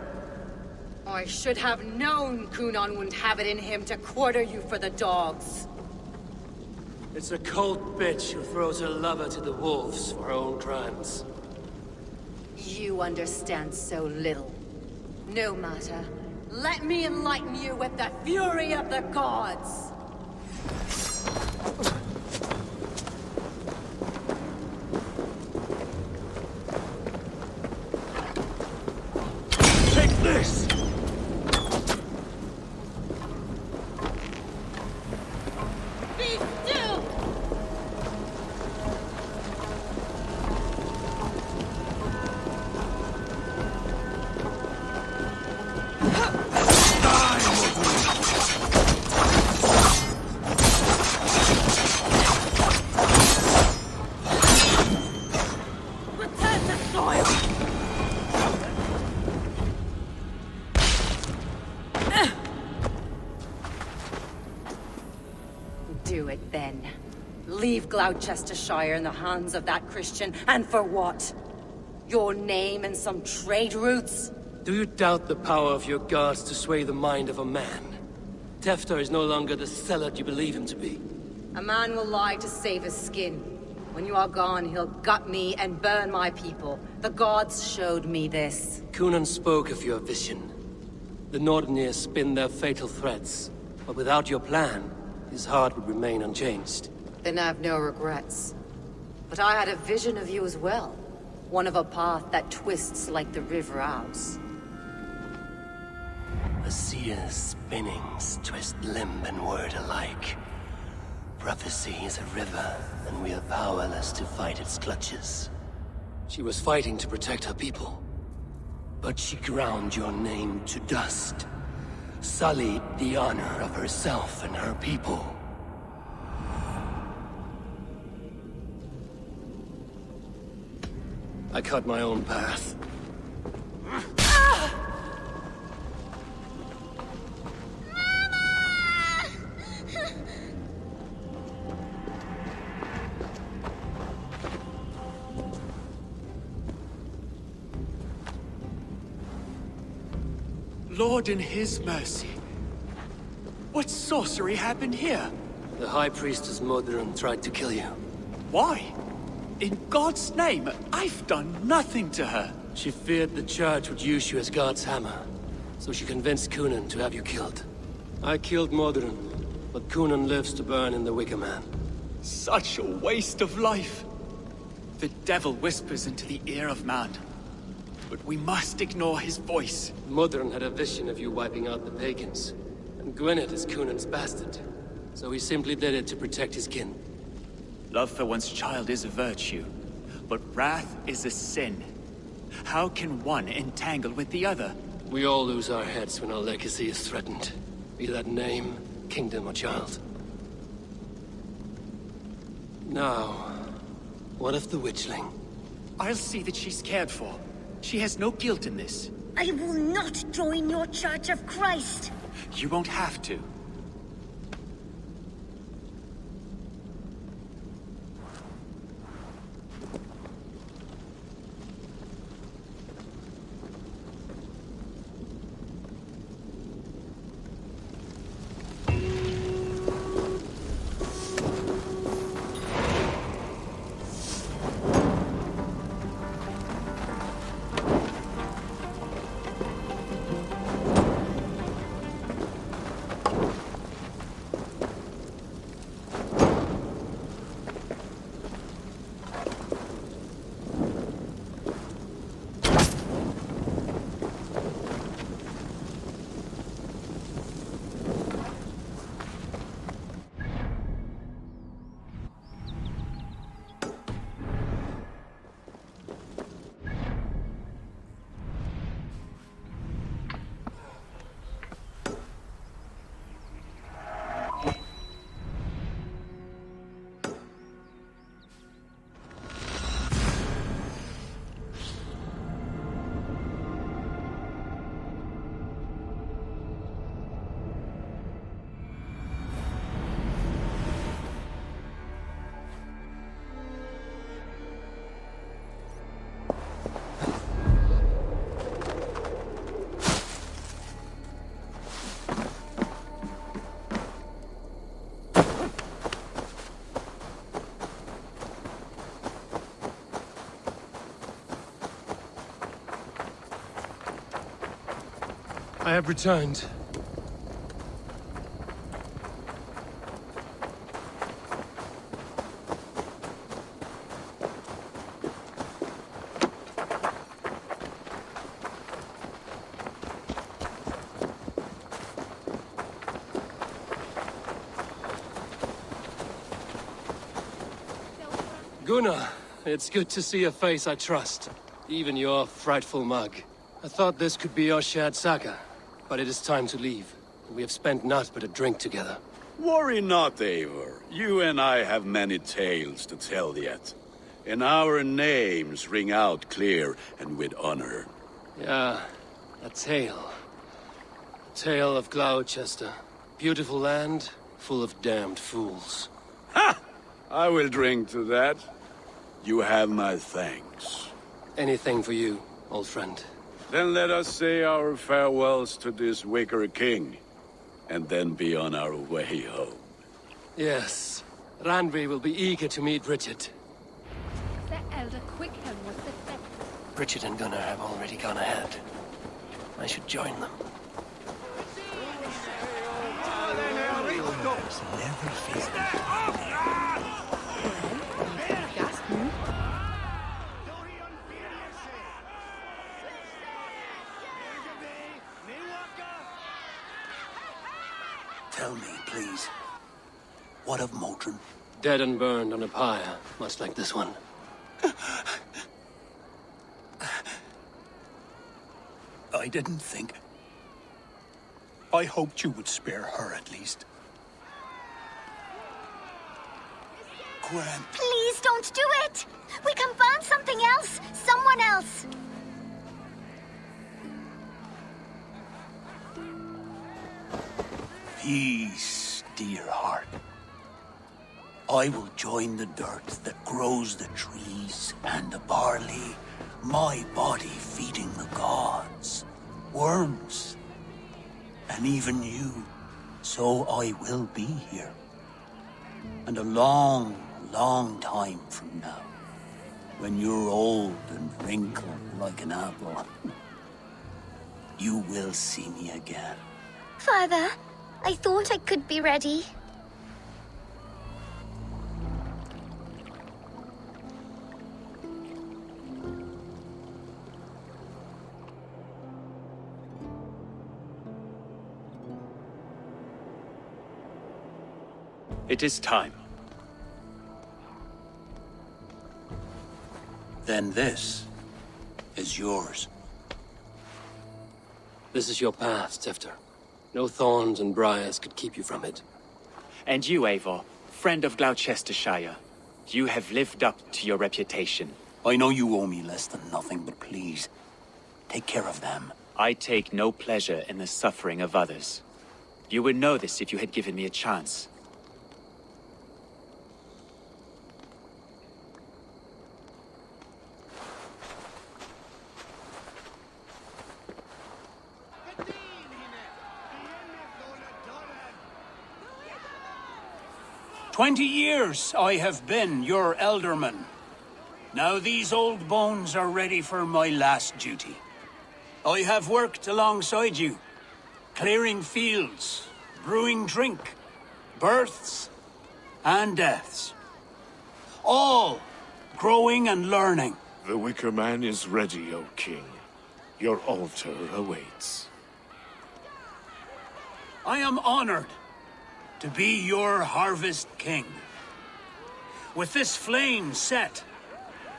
I should have known Kunon wouldn't have it in him to quarter you for the dogs. It's a cold bitch who throws her lover to the wolves for her own crimes. You understand so little. No matter. Let me enlighten you with the fury of the gods! leave Gloucestershire in the hands of that Christian, and for what? Your name and some trade routes? Do you doubt the power of your gods to sway the mind of a man? Tefter is no longer the zealot you believe him to be. A man will lie to save his skin. When you are gone, he'll gut me and burn my people. The gods showed me this. Cunan spoke of your vision. The Nordenir spin their fatal threats, but without your plan, his heart would remain unchanged. Then I have no regrets. But I had a vision of you as well. One of a path that twists like the river Ouse. A seer's spinnings twist limb and word alike. Prophecy is a river, and we are powerless to fight its clutches. She was fighting to protect her people, but she ground your name to dust, sullied the honor of herself and her people. I cut my own path. Lord in his mercy. What sorcery happened here? The High Priestess Modron tried to kill you. Why? In God's name, I've done nothing to her. She feared the Church would use you as God's hammer, so she convinced Cunan to have you killed. I killed Modron, but Cunan lives to burn in the Wicker Man. Such a waste of life. The devil whispers into the ear of man, but we must ignore his voice. Modron had a vision of you wiping out the pagans, and Gwynedd is Cunan's bastard, so he simply did it to protect his kin. Love for one's child is a virtue, but wrath is a sin. How can one entangle with the other? We all lose our heads when our legacy is threatened, be that name, kingdom, or child. Now, what of the witchling? I'll see that she's cared for. She has no guilt in this. I will not join your Church of Christ. You won't have to. I have returned. Gunnar, it's good to see a face I trust. Even your frightful mug. I thought this could be our shared saga, but it is time to leave. We have spent naught but a drink together. Worry not, Eivor. You and I have many tales to tell yet. And our names ring out clear and with honor. Yeah, a tale. A tale of Gloucester. Beautiful land, full of damned fools. Ha! I will drink to that. You have my thanks. Anything for you, old friend. Then let us say our farewells to this Wicker King, and then be on our way home. Yes. Randvi will be eager to meet Richard. The Elder Quickham was the best. Richard and Gunnar have already gone ahead. I should join them. Tell me, please, what of Motrin? Dead and burned on a pyre, much like this one. I didn't think. I hoped you would spare her at least. Gwen. Please don't do it! We can burn something else! Someone else! Peace, dear heart. I will join the dirt that grows the trees and the barley, my body feeding the gods, worms, and even you. So I will be here. And a long, long time from now, when you're old and wrinkled like an apple, you will see me again. Father, I thought I could be ready. It is time. Then this is yours. This is your path, Tifter. No thorns and briars could keep you from it. And you, Eivor, friend of Glowecestrescire, you have lived up to your reputation. I know you owe me less than nothing, but please, take care of them. I take no pleasure in the suffering of others. You would know this if you had given me a chance. "20 years I have been your elderman. Now these old bones are ready for my last duty. I have worked alongside you, clearing fields, brewing drink, births and deaths. All growing and learning. The Wicker Man is ready, O King. Your altar awaits. I am honored to be your harvest king. With this flame set,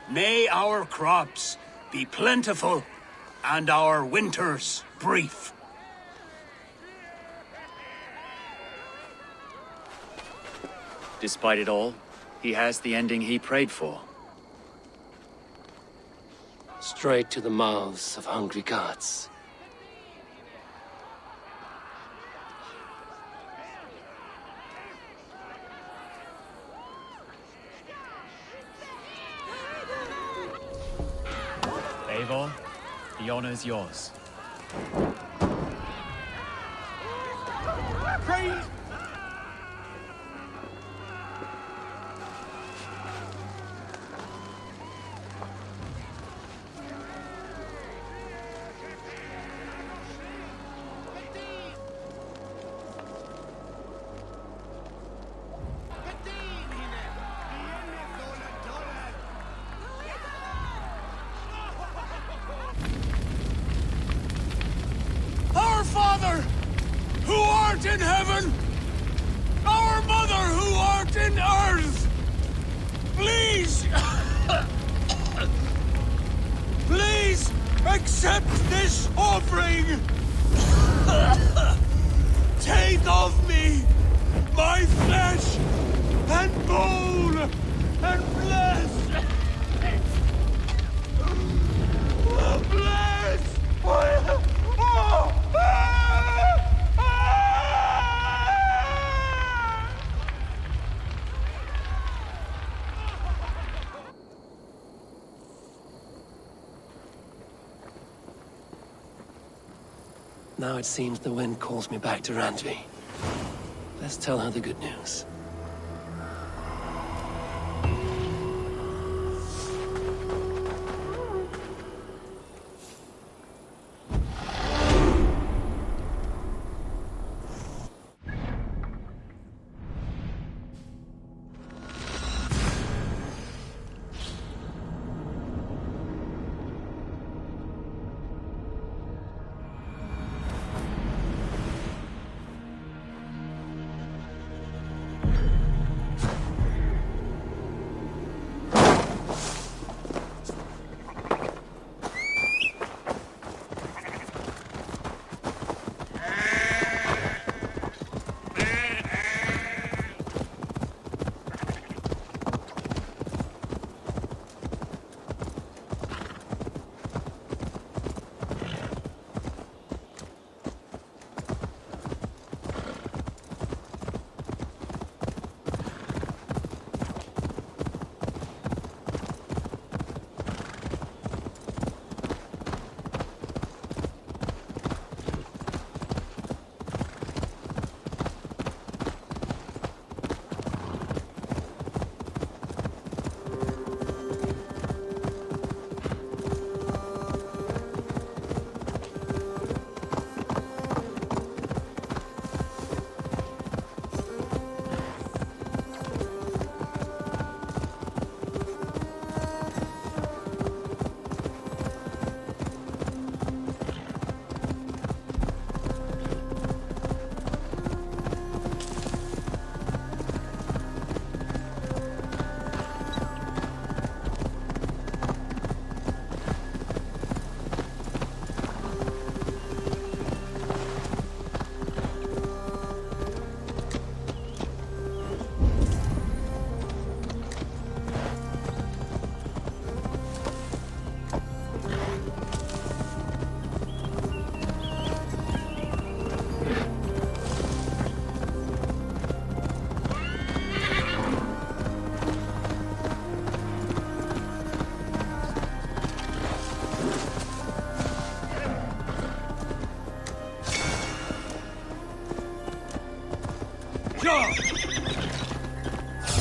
may our crops be plentiful and our winters brief. Despite it all, he has the ending he prayed for. Straight to the mouths of hungry gods. Eivor, the honor is yours. Praise! Our Father, who art in heaven, our Mother, who art in earth, please, please accept this offering. Take of me my flesh and bone and bless. Bless. Now it seems the wind calls me back to Randvi. Let's tell her the good news.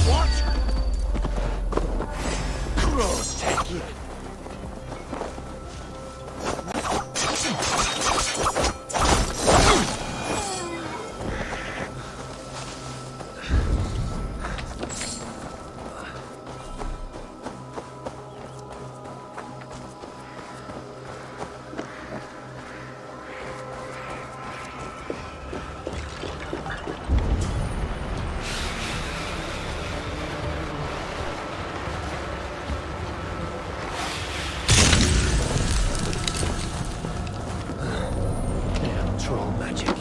What? Gross, take it. Troll magic.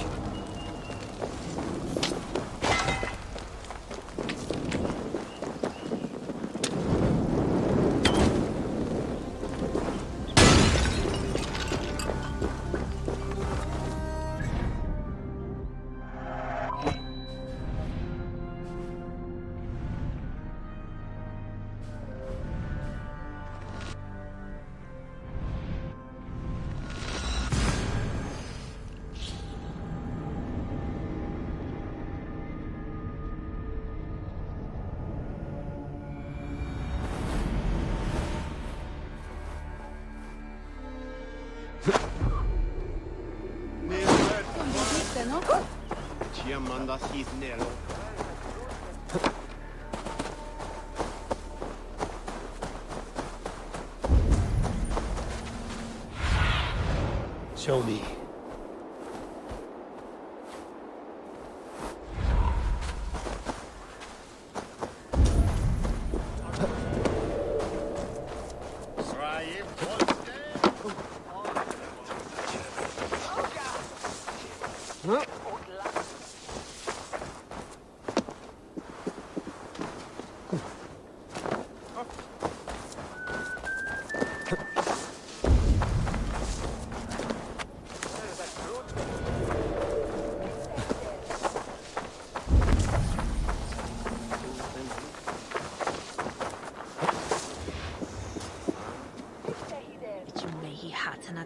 Show me.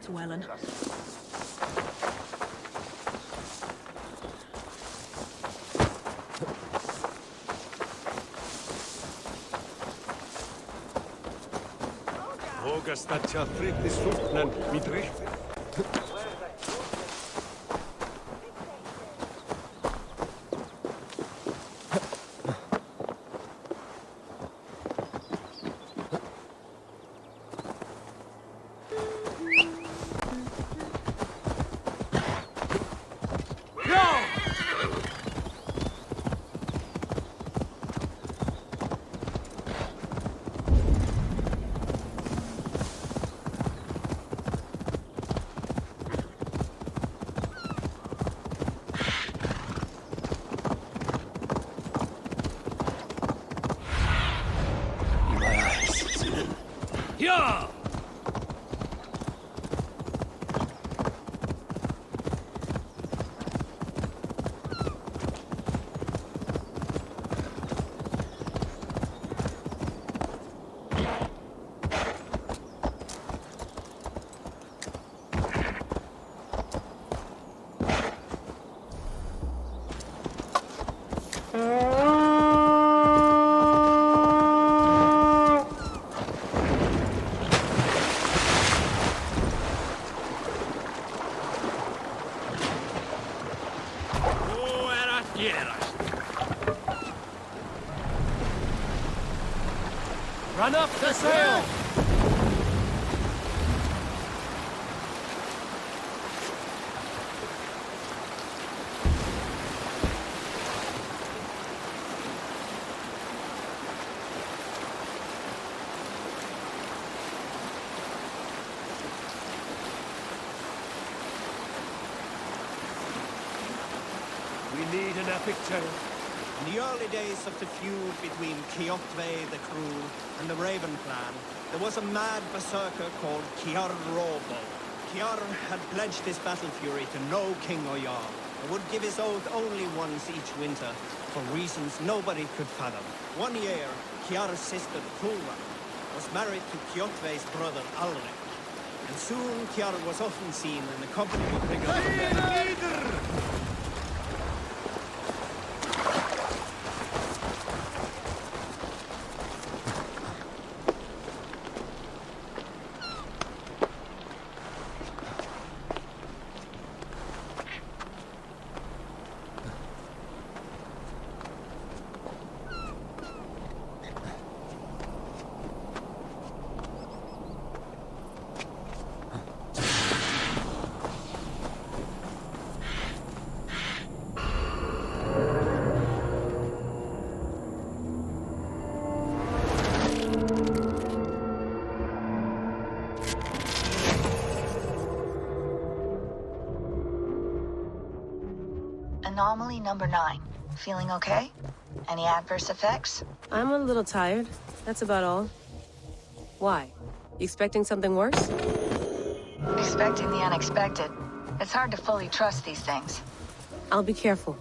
Wellen. Vågastat jag fritt i socknen, mitt riktigt. Yeah! Run up the sail! We need an epic tale. In the early days of the feud between Kjotve the Cruel and the Raven clan, there was a mad berserker called Kiar Robo. Kiar had pledged his battle fury to no king or jarl, and would give his oath only once each winter, for reasons nobody could fathom. One year, Kiar's sister Tulva was married to Kjotve's brother Alrik, and soon Kiar was often seen in the company of the leader! Anomaly number 9. Feeling okay? Any adverse effects? I'm a little tired. That's about all. Why? You expecting something worse? Expecting the unexpected. It's hard to fully trust these things. I'll be careful.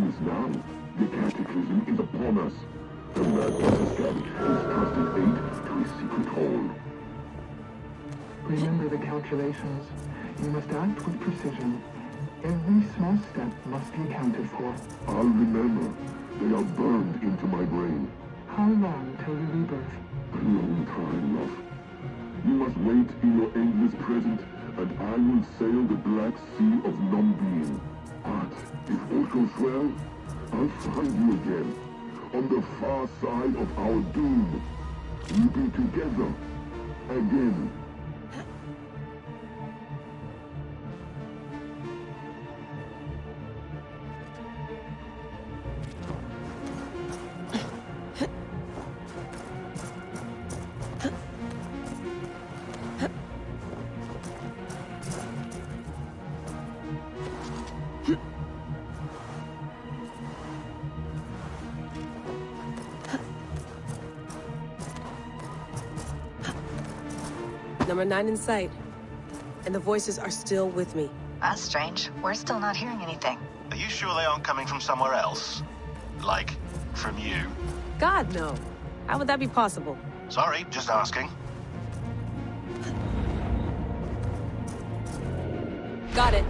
is now. The cataclysm is upon us. The madness has gathered his trusted aid to his secret hall. Remember the calculations. You must act with precision. Every small step must be accounted for. I'll remember. They are burned into my brain. How long till your rebirth? A long time, love. You must wait in your endless present, and I will sail the black sea of non-being. But if all goes well, I'll find you again, on the far side of our doom. We'll be together again. Number 9 in sight. And the voices are still with me. That's strange. We're still not hearing anything. Are you sure they aren't coming from somewhere else? Like, from you? God, no. How would that be possible? Sorry, just asking. Got it.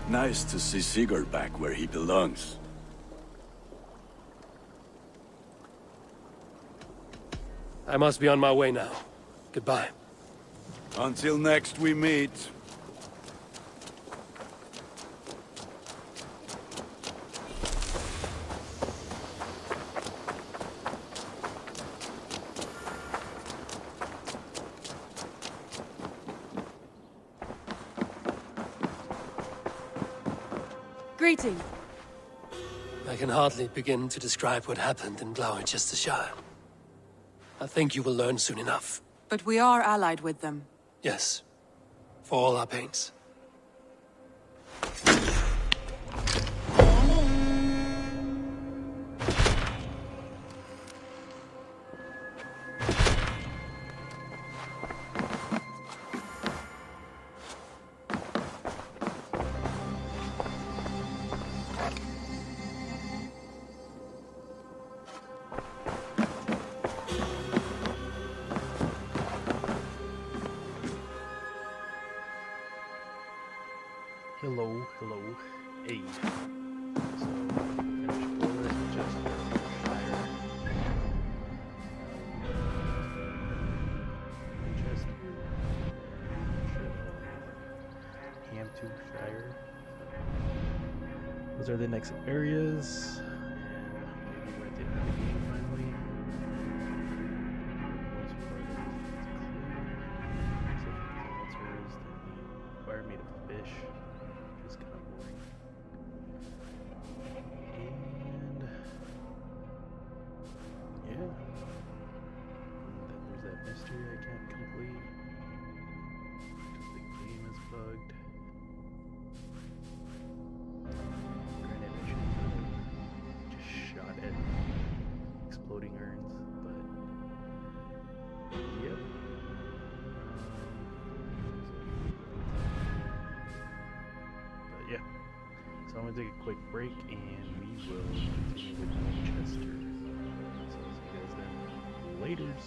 Nice to see Sigurd back where he belongs. I must be on my way now. Goodbye. Until next we meet. Greeting. I can hardly begin to describe what happened in Glowecestrescire. I think you will learn soon enough. But we are allied with them. Yes. For all our pains. Hello, hello. Hey. So, finished orders with just Shire. Hamtu Shire. Those are the next areas. And maybe we're at the end of the game finally. Most part of it's clear. Except for the altars, then the fire made of fish. Is kind of boring. And yeah. And then there's that mystery I can't complete. Because the game is bugged. Granted, I should have just shot at exploding urns, but yep. Yeah, so I'm going to take a quick break and we will continue with Glowecester. So I'll see you guys then. Laters.